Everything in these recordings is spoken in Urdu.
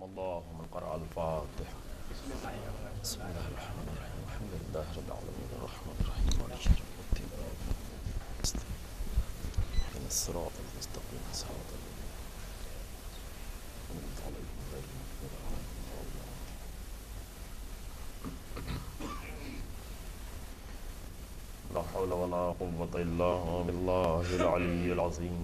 اللهم قرأ الفاتحة. بسم الله الرحمن الرحيم الحمد لله رب العالمين الرحمن الرحيم مالك يوم الدين اهدنا الصراط المستقيم صراط الذين أنعمت عليهم غير المغضوب عليهم لا حول ولا قوة إلا بالله العلي العظيم.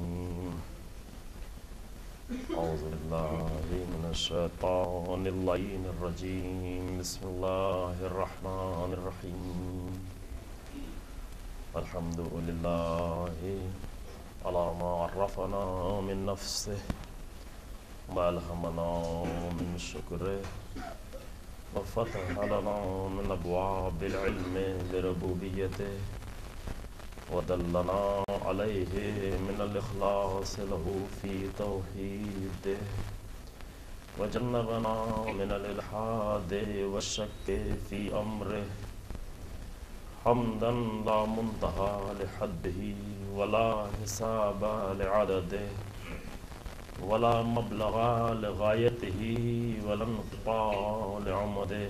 أعوذ بالله من الشيطان اللعين الرجيم. بسم الله الرحمن الرحيم. الحمد لله على ما عرفنا من نفسه وألهمنا من شكره وفتح لنا من أبواب العلم بربوبيته ودلنا عليه من الإخلاص له في توحيده وجنبنا من الإلحاد والشك في أمره. حمدا لا منتهى لحده ولا حساب لعدده ولا مبلغ لغايته ولا انقطاع لعمده.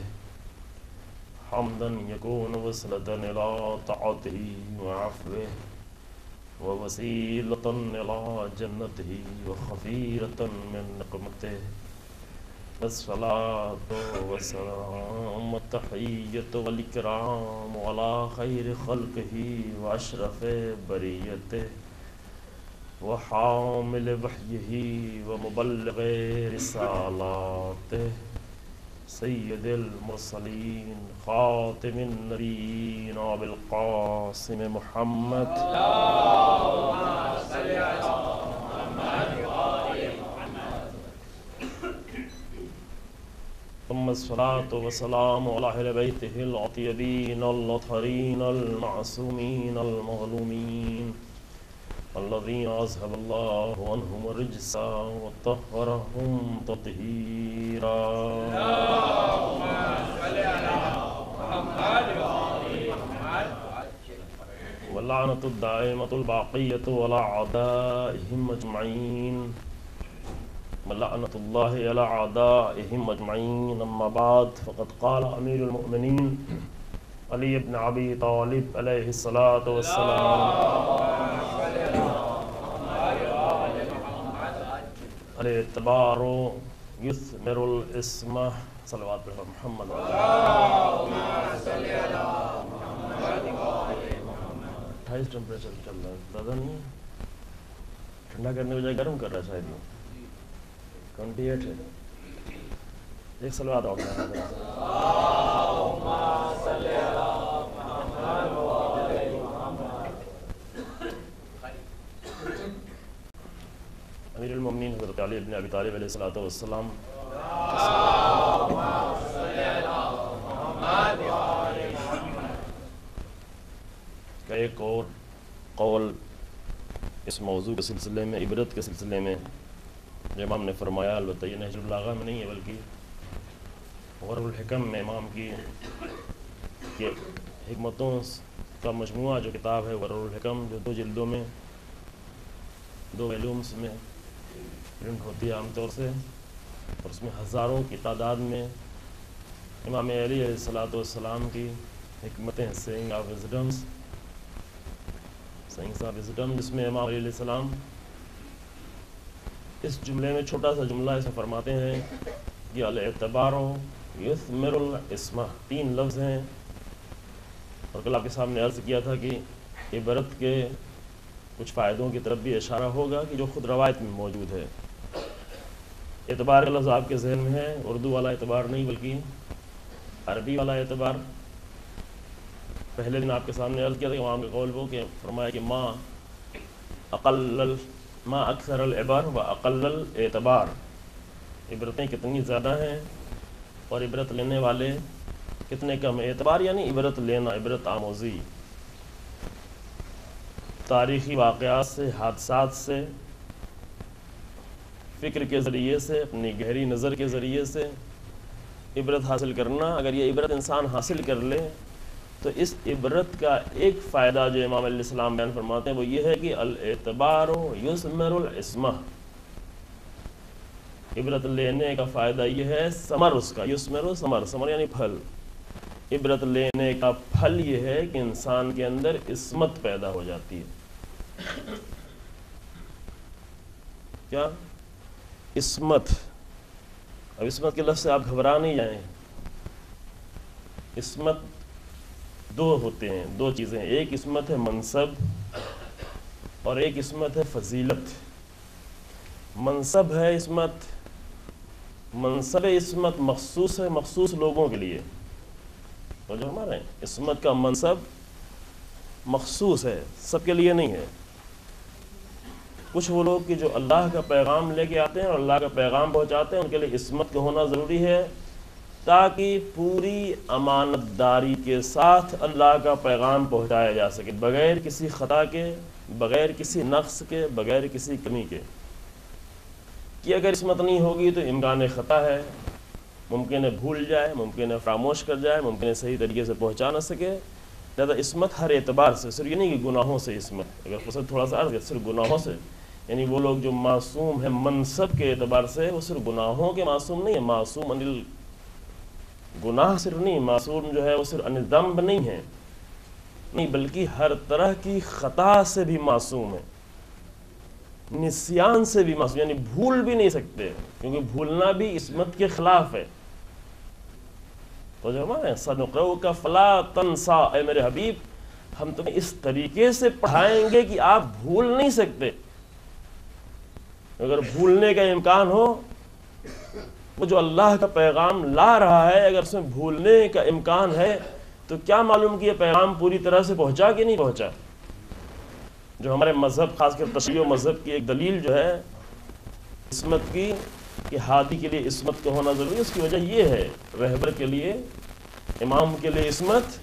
حمدا يكون وصلة إلى طاعته وعفوه ووسيلة إلى جنته وخفيرة من نقمته. الصلاة والسلام والتحية والإكرام على خير خلقه وأشرف بريته وحامل وحيه ومبلغ رسالاته سید المرسلین خاتم النبیین ابی القاسم محمد اللهم صل على محمد وآل محمد. ثم الصلاة والسلام على أهل بيته الأطيبين الأطهرين المعصومين المظلومين الذين أذهب الله عنهم الرجس وطهرهم تطهيرا. اللهم صل على محمد وآل محمد. واللعنة الدائمة الباقية على أعدائهم أجمعين. ولعنة الله على أعدائهم أجمعين. أما بعد فقد قال أمير المؤمنين علي بن أبي طالب عليه الصلاة والسلام الاعتبار يثمر الاسم. صلوات محمد. اللهم صل على محمد وآل محمد. 28 ٹیمپریچر چل رہا ہے زیادہ نہیں ہے. ٹھنڈا کرنے کی بجائے گرم کر رہا ہے شاید. 28 ہے. ایک صلوات اور اللهم صل على محمد وآل محمد. امیر المومنین حضرت علی بن ابی طالب علیہ الصلوۃ والسلام اللهم صل على محمد وآل محمد. کا ایک اور قول اس موضوع کے سلسلے میں، عبرت کے سلسلے میں، جو امام نے فرمایا، البتہ یہ نہج البلاغہ میں نہیں ہے بلکہ غرر الحکم میں امام کی حکمتوں کا مجموعہ جو کتاب ہے غرر الحکم، جو 2 جلدوں میں 2 والیومز میں پرنٹ ہوتی ہے عام طور سے، اور اس میں ہزاروں کی تعداد میں امام علی علیہ الصلوۃ والسلام کی حکمتیں، سینگ آف وزڈمز، جس میں امام علی علیہ السلام اس جملے میں چھوٹا سا جملہ اس میں فرماتے ہیں کہ الاعتبار یثمر الاسم. 3 لفظ ہیں، اور کل آپ کے سامنے عرض کیا تھا کہ عبرت کے کچھ فائدوں کی طرف بھی اشارہ ہوگا کہ جو خود روایت میں موجود ہے. اعتبار کا لفظ آپ کے ذہن میں ہے، اردو والا اعتبار نہیں بلکہ عربی والا اعتبار. پہلے دن آپ کے سامنے عرض کیا تھا کہ امام کے قول وہ کہ فرمایا کہ ما اکثر العبر و اقل الاعتبار. عبرتیں کتنی زیادہ ہیں اور عبرت لینے والے کتنے کم. اعتبار یعنی عبرت لینا، عبرت آموزی. تاریخی واقعات سے، حادثات سے، فکر کے ذریعے سے، اپنی گہری نظر کے ذریعے سے عبرت حاصل کرنا. اگر یہ عبرت انسان حاصل کر لے تو اس عبرت کا ایک فائدہ جو امام علیہ السلام بیان فرماتے ہیں وہ یہ ہے کہ الاعتبار یثمر الاسم، عبرت لینے کا فائدہ یہ ہے ثمر اس کا، یثمر ثمر یعنی پھل. عبرت لینے کا پھل یہ ہے کہ انسان کے اندر عصمت پیدا ہو جاتی ہے. کیا؟ عصمت. اب عصمت کے لفظ سے آپ گھبرا نہیں جائیں. عصمت دو ہوتے ہیں، دو چیزیں. ایک عصمت ہے منصب اور ایک عصمت ہے فضیلت. منصب ہے عصمت، منصب عصمت مخصوص ہے مخصوص لوگوں کے لیے. تو جو ہمارے عصمت کا منصب مخصوص ہے، سب کے لیے نہیں ہے. کچھ وہ لوگ کہ جو اللہ کا پیغام لے کے آتے ہیں اور اللہ کا پیغام پہنچاتے ہیں، ان کے لیے عصمت کا ہونا ضروری ہے تاکہ پوری امانت داری کے ساتھ اللہ کا پیغام پہنچایا جا سکے، بغیر کسی خطا کے، بغیر کسی نقص کے، بغیر کسی کمی کے. کہ اگر عصمت نہیں ہوگی تو امکان خطا ہے، ممکن ہے بھول جائے، ممکن ہے فراموش کر جائے، ممکن ہے صحیح طریقے سے پہنچا نہ سکے. لہذا عصمت ہر اعتبار سے، صرف یہ نہیں کہ گناہوں سے عصمت، اگر خود تھوڑا سا عرض صرف گناہوں سے، یعنی وہ لوگ جو معصوم ہیں منصب کے اعتبار سے، وہ صرف گناہوں کے معصوم نہیں ہے. معصوم انل گناہ صرف نہیں، معصوم جو ہے وہ صرف انل ذنب نہیں ہے، نہیں، بلکہ ہر طرح کی خطا سے بھی معصوم ہے، نسیان سے بھی معصوم، یعنی بھول بھی نہیں سکتے، کیونکہ بھولنا بھی عصمت کے خلاف ہے. تو جو ہمارے سنقرؤک فلا تنسا، اے میرے حبیب ہم تمہیں اس طریقے سے پڑھائیں گے کہ آپ بھول نہیں سکتے. اگر بھولنے کا امکان ہو، وہ جو اللہ کا پیغام لا رہا ہے اگر اس میں بھولنے کا امکان ہے تو کیا معلوم کہ یہ پیغام پوری طرح سے پہنچا کہ نہیں پہنچا. جو ہمارے مذہب، خاص کر تشیع مذہب کی ایک دلیل جو ہے عصمت کی، کہ ہادی کے لیے عصمت کا ہونا ضروری ہے، اس کی وجہ یہ ہے، رہبر کے لیے، امام کے لیے عصمت،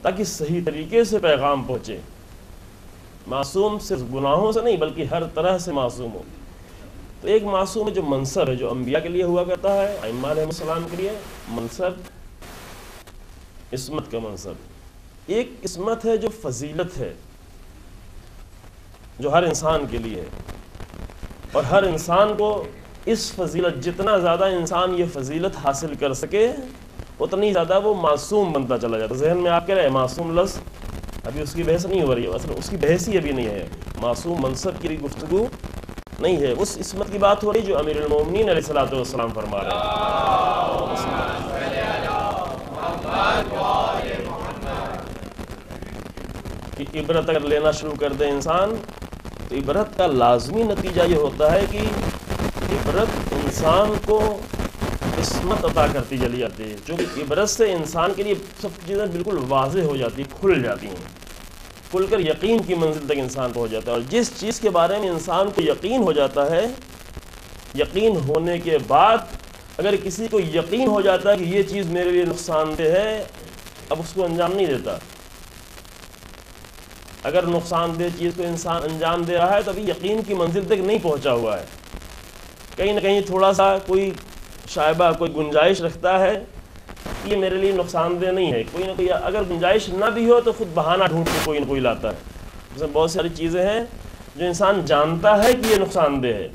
تاکہ صحیح طریقے سے پیغام پہنچے. معصوم صرف گناہوں سے نہیں بلکہ ہر طرح سے معصوم ہو. تو ایک معصوم ہے جو منصب ہے، جو انبیاء کے لیے ہوا کرتا ہے، ائمہ علیہ السلام کے لیے منصب، عصمت کا منصب. ایک عصمت ہے جو فضیلت ہے، جو ہر انسان کے لیے ہے، اور ہر انسان کو اس فضیلت، جتنا زیادہ انسان یہ فضیلت حاصل کر سکے اتنی زیادہ وہ معصوم بنتا چلا جاتا. ذہن میں آپ کہہ رہے ہیں معصوم لفظ، ابھی اس کی بحث نہیں ہو رہی ہے، اصل اس کی بحث ہی ابھی نہیں ہے، معصوم منصب کی گفتگو نہیں ہے. اس عصمت کی بات ہو رہی جو امیر المومنین علیہ الصلوۃ والسلام فرما رہے ہیں. کہ عبرت اگر لینا شروع کر دے انسان تو عبرت کا لازمی نتیجہ یہ ہوتا ہے کہ عبرت انسان کو عصمت عطا کرتی چلی جاتی ہے. جو کہ عبرت سے انسان کے لیے سب چیزیں بالکل واضح ہو جاتی ہیں، کھل جاتی ہیں، کھل کر یقین کی منزل تک انسان پہنچ جاتا ہے. اور جس چیز کے بارے میں انسان کو یقین ہو جاتا ہے، یقین ہونے کے بعد اگر کسی کو یقین ہو جاتا ہے کہ یہ چیز میرے لیے نقصان دہ ہے، اب اس کو انجام نہیں دیتا. اگر نقصان دہ چیز کو انسان انجام دے رہا ہے تو ابھی یقین کی منزل تک نہیں پہنچا ہوا ہے، کہیں نہ کہیں تھوڑا سا کوئی شائبہ، کوئی گنجائش رکھتا ہے کہ یہ میرے لیے نقصان دہ نہیں ہے. کوئی نہ کوئی اگر گنجائش نہ بھی ہو تو خود بہانہ ڈھونڈ کے کوئی نہ کوئی لاتا ہے. جیسے بہت ساری چیزیں ہیں جو انسان جانتا ہے کہ یہ نقصان دہ ہے،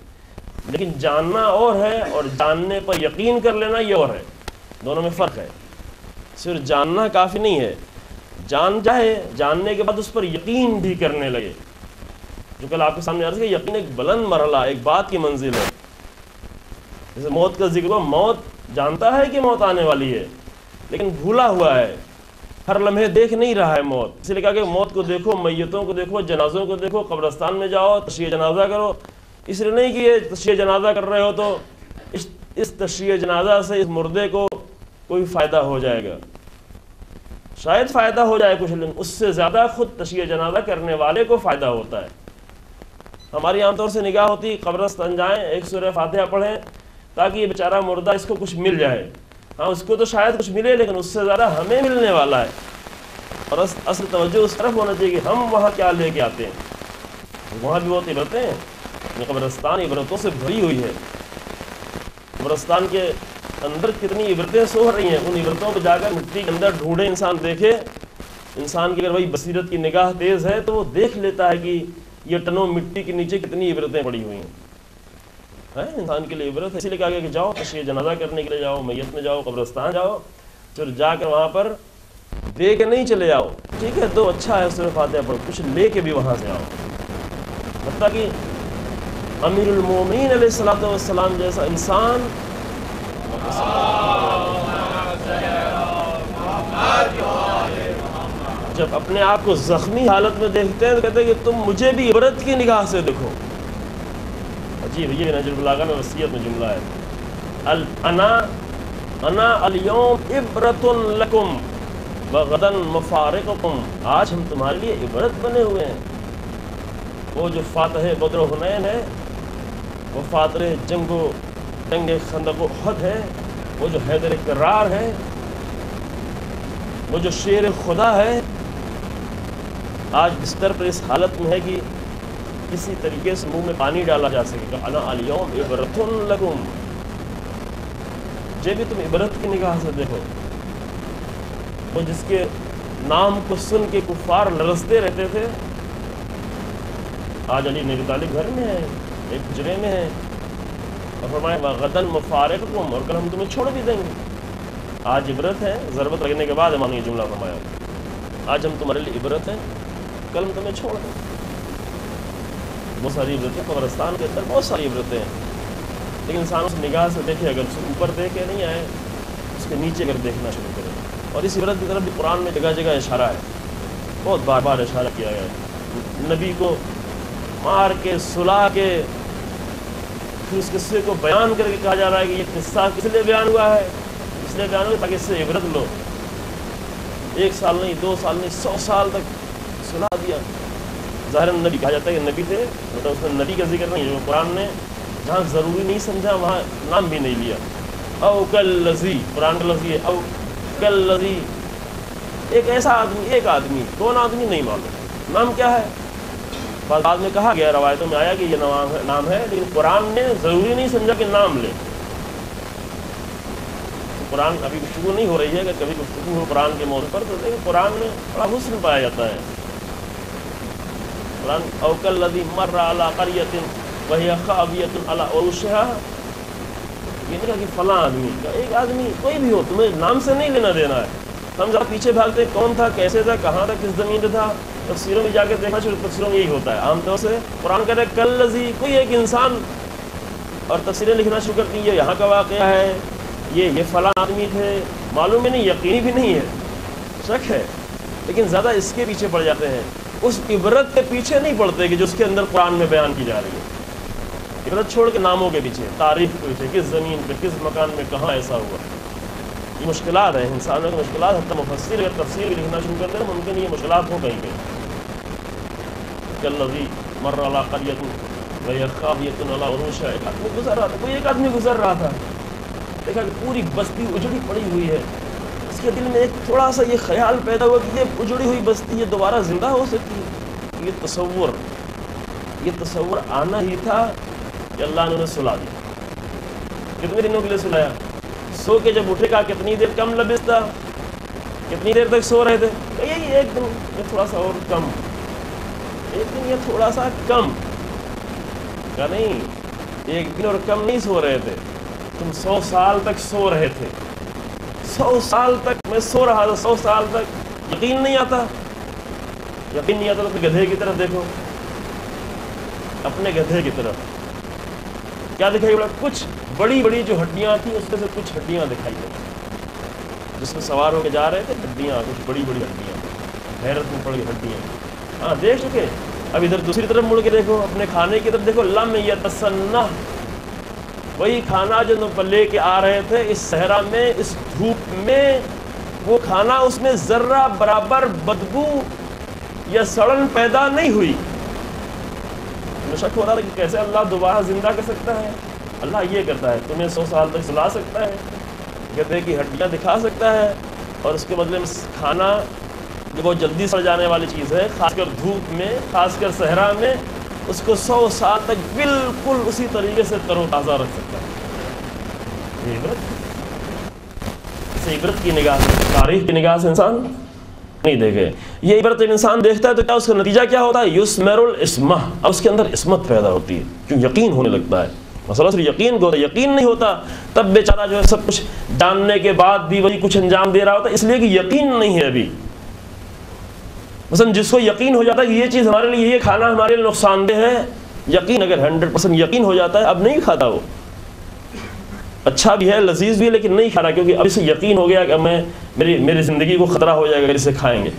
لیکن جاننا اور ہے اور جاننے پر یقین کر لینا یہ اور ہے، دونوں میں فرق ہے. صرف جاننا کافی نہیں ہے، جان جائے، جاننے کے بعد اس پر یقین بھی کرنے لگے. جو کل آپ کے سامنے عرض کیا، یقین ایک بلند مرحلہ، ایک بات کی منزل ہے. جیسے موت کا ذکر ہوا، موت جانتا ہے کہ موت آنے والی ہے لیکن بھولا ہوا ہے، ہر لمحے دیکھ نہیں رہا ہے موت. اس لیے کہا کہ موت کو دیکھو، میتوں کو دیکھو، جنازوں کو دیکھو، قبرستان میں جاؤ، تشییع جنازہ کرو. اس لیے نہیں کہ یہ تشییع جنازہ کر رہے ہو تو اس تشییع جنازہ سے اس مردے کو کوئی فائدہ ہو جائے گا. شاید فائدہ ہو جائے کچھ، لیکن اس سے زیادہ خود تشییع جنازہ کرنے والے کو فائدہ ہوتا ہے. ہماری عام طور سے نگاہ ہوتی قبرستان جائیں، ایک سورہ فاتحہ پڑھیں تاکہ یہ بیچارہ مردہ اس کو کچھ مل جائے. ہاں اس کو تو شاید کچھ ملے لیکن اس سے زیادہ ہمیں ملنے والا ہے. اور اصل توجہ اس طرف ہونا چاہیے کہ ہم وہاں کیا لے کے آتے ہیں. وہاں بھی بہت عبرتیں ہیں، قبرستان عبرتوں سے بھری ہوئی ہے. قبرستان کے اندر کتنی عبرتیں سو رہی ہیں، ان عبرتوں پہ جا کر مٹی کے اندر ڈھونڈے انسان دیکھے. انسان کی اگر وہی بصیرت کی نگاہ تیز ہے تو وہ دیکھ لیتا ہے کہ یہ ٹنوں مٹی کے نیچے کتنی عبرتیں پڑی ہوئی ہیں. ہے انسان کے لیے عبرت ہے. اسی لیے کہا گیا کہ جاؤ تشیع جنازہ کرنے کے لیے جاؤ, میت میں جاؤ, قبرستان جاؤ, پھر جا کر وہاں پر دے کے نہیں چلے جاؤ, ٹھیک ہے تو اچھا ہے سورہ فاتحہ پڑھو, کچھ لے کے بھی وہاں سے آؤ. حتیٰ کہ امیر المومنین علیہ الصلوۃ والسلام جیسا انسان جب اپنے آپ کو زخمی حالت میں دیکھتے ہیں تو کہتے ہیں کہ تم مجھے بھی عبرت کی نگاہ سے دیکھو. عجیب, یہ نہج البلاغہ میں وصیت میں جملہ ہے, انا الیوم عبرۃ لکم وغدا مفارقکم, آج ہم تمہارے لیے عبرت بنے ہوئے ہیں. وہ جو فاتح بدر و حنین ہے, وہ فاتح جنگ خندق و احد ہے, وہ جو حیدر کرار ہے, وہ جو شیر خدا ہے, آج بستر پر اس حالت میں ہے کہ کسی طریقے سے منہ میں پانی ڈالا جا سکے گا. انا الیوم عبرۃ لکم, یہ بھی تم عبرت کی نگاہ سے دیکھو. وہ جس کے نام کو سن کے کفار لرزتے رہتے تھے, آج علی بن ابی طالب گھر میں ہے, ایک حجرے میں ہے, اور فرمایا وغدن مفارقکم, اور کل ہم تمہیں چھوڑ بھی دیں گے. آج عبرت ہے, ضرورت لگنے کے بعد امام نے یہ جملہ فرمایا, آج ہم تمہارے لیے عبرت ہیں, کل ہم تمہیں چھوڑ دیں. بہت ساری عبرتیں قبرستان کے اندر, بہت ساری عبرتیں ہیں, لیکن انسان اس نگاہ سے دیکھے, اگر اس اوپر دیکھے نہیں آئے, اس کے نیچے اگر دیکھنا شروع کرے. اور اس عبرت کی طرف بھی قرآن میں جگہ جگہ اشارہ ہے, بہت بار بار اشارہ کیا گیا ہے. نبی کو مار کے سلا کے پھر اس قصے کو بیان کر کے کہا جا رہا ہے کہ یہ قصہ کس لیے بیان ہوا ہے, اس لیے بیان ہوا تاکہ اس سے عبرت لو. 1 سال نہیں, 2 سال نہیں, 100 سال تک سلا دیا. ظاہر نبی کہا جاتا ہے کہ نبی تھے, مطلب اس میں نبی کا ذکر نہیں, جو قرآن نے جہاں ضروری نہیں سمجھا وہاں نام بھی نہیں لیا. او کالذی, قرآن کا لفظ یہ او کالذی, ایک ایسا آدمی, ایک آدمی, کون آدمی نہیں معلوم, نام کیا ہے. بعد میں کہا گیا, روایتوں میں آیا کہ یہ نام ہے, لیکن قرآن نے ضروری نہیں سمجھا کہ نام لے. قرآن ابھی گفتگو نہیں ہو رہی ہے, اگر کبھی گفتگو ہو قرآن کے موضوع پر تو دیکھیں قرآن میں بڑا حسن پایا جاتا ہے. قرآن او کالذی مر علی قریۃ وہی خاویۃ علی عروشہا, یہ نہیں کہا کہ فلاں آدمی کا, ایک آدمی کوئی بھی ہو, تمہیں نام سے نہیں لینا دینا ہے. ہم ذرا پیچھے بھاگتے کون تھا, کیسے تھا, کہاں تھا, کس زمین پہ تھا, تفسیروں میں جا کے دیکھنا چاہیے. تفسیروں میں یہی ہوتا ہے عام طور سے, قرآن کہتا ہے کالذی, کوئی ایک انسان, اور تفسیریں لکھنا شروع کرتی ہیں, یہ یہاں کا واقعہ ہے, یہ فلاں آدمی تھے. معلوم ہے نہیں, یقینی بھی نہیں ہے, شک ہے, لیکن زیادہ اس کے پیچھے پڑ جاتے ہیں, اس عبرت کے پیچھے نہیں پڑتے کہ جو اس کے اندر قرآن میں بیان کی جا رہی ہے. عبرت چھوڑ کے ناموں کے پیچھے, تاریخ کے پیچھے, کس زمین پہ, کس مکان میں, کہاں ایسا ہوا. یہ مشکلات ہیں, انسانوں کی مشکلات. حتی مفسر اگر تفسیر بھی لکھنا شروع کرتے ہیں ممکن یہ مشکلات ہو کہیں کہیں. کالذی مر علی قریۃ وہی خاویۃ علی عروشہا, ایک آدمی گزر رہا تھا, کوئی ایک آدمی گزر رہا تھا, دیکھا کہ پوری بستی اجڑی پڑی ہوئی ہے. اس کے دل میں ایک تھوڑا سا یہ خیال پیدا ہوا کہ یہ اجڑی ہوئی بستی یہ دوبارہ زندہ ہو سکتی ہے. یہ تصور آنا ہی تھا کہ اللہ نے انہیں سلا دیا. کتنے دنوں کے لیے سلایا, سو کے جب اٹھے گا کتنی دیر کم لبثتا, کتنی دیر تک سو رہے تھے, یہی ایک دن, یہ تھوڑا سا اور کم, ایک دن یہ تھوڑا سا کم کا نہیں, ایک دن اور کم نہیں سو رہے تھے, تم 100 سال تک سو رہے تھے. 100 سال تک میں سو رہا تھا, 100 سال تک یقین نہیں آتا. یقین نہیں آتا تو گدھے کی طرف دیکھو, اپنے گدھے کی طرف کیا دکھائی پڑا, کچھ بڑی بڑی جو ہڈیاں تھیں اس میں سے کچھ ہڈیاں دکھائی پڑی, جس میں سوار ہو کے جا رہے تھے, ہڈیاں, کچھ بڑی بڑی ہڈیاں, حیرت میں پڑ گئی ہڈیاں. ہاں دیکھ چکے. اب ادھر دوسری طرف مڑ کے دیکھو, اپنے کھانے کی طرف دیکھو, لم یتسنہ, وہی کھانا جو لے کے آ رہے تھے اس صحرا میں, اس دھوپ میں, وہ کھانا اس میں ذرہ برابر بدبو یا سڑن پیدا نہیں ہوئی. شک ہو رہا تھا کہ کیسے اللہ دوبارہ زندہ کر سکتا ہے. اللہ یہ کرتا ہے, تمہیں 100 سال تک سلا سکتا ہے, گدھے کی ہڈیاں دکھا سکتا ہے, اور اس کے بدلے میں کھانا جو بہت جلدی سڑ جانے والی چیز ہے, خاص کر دھوپ میں, خاص کر صحرا میں, اس کو 100 سال تک بالکل اسی طریقے سے تر و تازہ رکھ سکتا ہے. یہ عبرت کی نگاہ سے, تاریخ کی نگاہ سے انسان نہیں دیکھے. یہ عبرت جب انسان دیکھتا ہے تو کیا اس کا نتیجہ کیا ہوتا ہے, یثمر العصمہ, اب اس کے اندر عصمت پیدا ہوتی ہے, کیوں یقین ہونے لگتا ہے. مسئلہ صرف یقین کو ہوتا ہے. یقین نہیں ہوتا تب بیچارہ جو ہے سب کچھ جاننے کے بعد بھی وہی کچھ انجام دے رہا ہوتا ہے، اس لیے کہ یقین نہیں ہے ابھی. مثلا جس کو یقین ہو جاتا ہے کہ یہ چیز ہمارے لیے، یہ کھانا ہمارے لیے نقصان دہ ہے، یقین اگر 100% یقین ہو جاتا ہے اب نہیں کھاتا. وہ اچھا بھی ہے، لذیذ بھی ہے، لیکن نہیں کھا رہا کیونکہ اب اسے یقین ہو گیا کہ میری زندگی کو خطرہ ہو جائے گا اگر اسے کھائیں گے.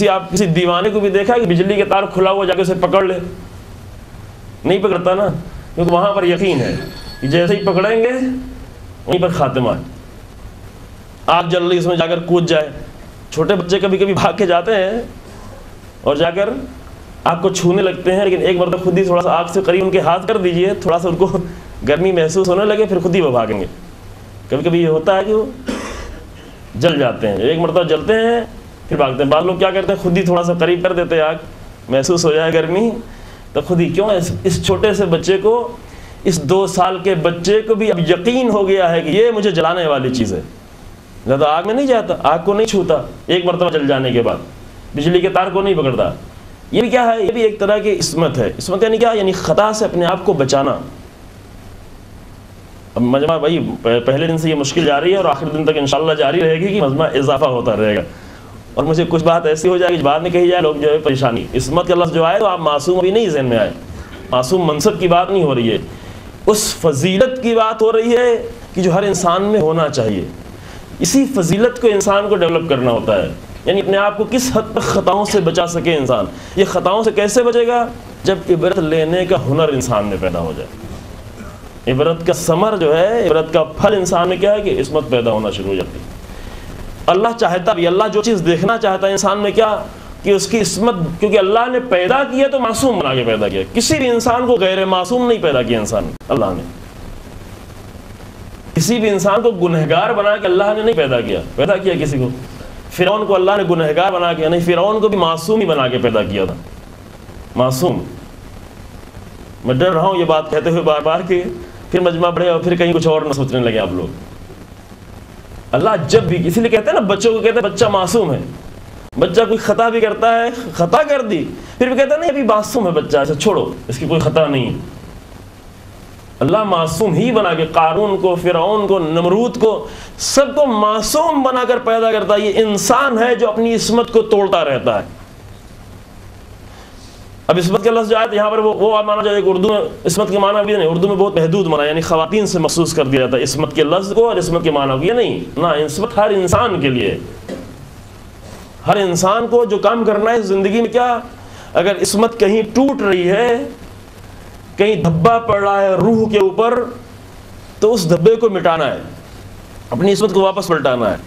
آپ کسی دیوانے کو بھی دیکھا کہ بجلی کے تار کھلا ہوا جا کے اسے پکڑ لے؟ نہیں پکڑتا نا، کیونکہ وہاں پر یقین ہے کہ جیسے ہی پکڑیں گے وہیں پر خاتمہ ہے. آگ جل رہی اس میں جا کر کود جائے. چھوٹے بچے کبھی کبھی بھاگ کے جاتے ہیں اور جا کر آگ کو چھونے لگتے ہیں، لیکن ایک مرتبہ خود ہی تھوڑا سا آگ سے قریب ان کے ہاتھ کر دیجئے، تھوڑا سا ان کو گرمی محسوس ہونے لگے، پھر خود ہی وہ بھاگیں گے. کبھی کبھی یہ ہوتا ہے کہ وہ جل جاتے ہیں، ایک مرتبہ جلتے ہیں پھر بھاگتے ہیں. بعض لوگ کیا کرتے ہیں، خود ہی تھوڑا سا قریب کر دیتے ہیں، آگ محسوس ہو جائے گرمی تو خود ہی. کیوں؟ اس چھوٹے سے بچے کو، اس 2 سال کے بچے کو بھی اب یقین ہو گیا ہے کہ یہ مجھے جلانے والی چیز ہے. زیادہ آگ میں نہیں جاتا، آگ کو نہیں چھوتا ایک مرتبہ جل جانے کے بعد، بجلی کے تار کو نہیں پکڑتا. یہ بھی کیا ہے؟ یہ بھی ایک طرح کی عصمت ہے. عصمت یعنی کیا؟ یعنی خطا سے اپنے آپ کو بچانا. اب مجمع بھائی پہلے دن سے یہ مشکل جاری ہے اور آخر دن تک انشاءاللہ جاری رہے گی کہ مجمع اضافہ ہوتا رہے گا، اور مجھے کچھ بات ایسی ہو جائے کہ بعد میں کہی جائے لوگ جو ہے پریشانی. عصمت کا لفظ جو آئے تو آپ معصوم ابھی نہیں ذہن میں آئے، معصوم منصب کی بات نہیں ہو رہی ہے، اس فضیلت کی بات ہو رہی ہے کہ جو ہر انسان میں ہونا چاہیے. اسی فضیلت کو انسان کو ڈیولپ کرنا ہوتا ہے، یعنی اپنے آپ کو کس حد تک خطاؤں سے بچا سکے انسان. یہ خطاؤں سے کیسے بچے گا؟ جب عبرت لینے کا ہنر انسان میں پیدا ہو جائے. عبرت کا ثمر جو ہے، عبرت کا پھل انسان میں کیا ہے کہ عصمت پیدا ہونا شروع ہو جاتی ہے. اللہ چاہتا بھی، اللہ جو چیز دیکھنا چاہتا ہے انسان میں کیا کہ اس کی عصمت، کیونکہ اللہ نے پیدا کیا تو معصوم بنا کے پیدا کیا. کسی بھی انسان کو غیر معصوم نہیں پیدا کیا انسان، اللہ نے کسی بھی انسان کو گنہگار بنا کے اللہ نے نہیں پیدا کیا. پیدا کیا کسی کو؟ فرعون کو اللہ نے گنہگار بنا کے نہیں، فرعون کو بھی معصوم ہی بنا کے پیدا کیا تھا، معصوم. میں ڈر رہا ہوں یہ بات کہتے ہوئے بار بار کہ پھر مجمع بڑھے اور پھر کہیں کچھ اور نہ سوچنے لگے آپ لوگ. اللہ جب بھی، اسی لیے کہتے ہیں نا بچوں کو کہتے ہیں بچہ معصوم ہے. بچہ کوئی خطا بھی کرتا ہے، خطا کر دی پھر بھی کہتا ہے نہیں ابھی معصوم ہے بچہ، ایسا چھوڑو، اس کی کوئی خطا نہیں. اللہ معصوم ہی بنا کے قارون کو، فرعون کو، نمرود کو، سب کو معصوم بنا کر پیدا کرتا ہے. یہ انسان ہے جو اپنی عصمت کو توڑتا رہتا ہے. اب عصمت کا لفظ جو آیا یہاں پر وہ مانا جائے کہ اردو میں عصمت کے معنی بھی نہیں، اردو میں بہت محدود مانا، یعنی خواتین سے مخصوص کر دیا جاتا ہے عصمت کے لفظ کو اور عصمت کے معنی کو. یہ نہیں نہ، عصمت ہر انسان کے لیے. ہر انسان کو جو کام کرنا ہے زندگی میں، کیا اگر عصمت کہیں ٹوٹ رہی ہے، کہیں دھبا پڑ رہا ہے روح کے اوپر، تو اس دھبے کو مٹانا ہے، اپنی عصمت کو واپس پلٹانا ہے.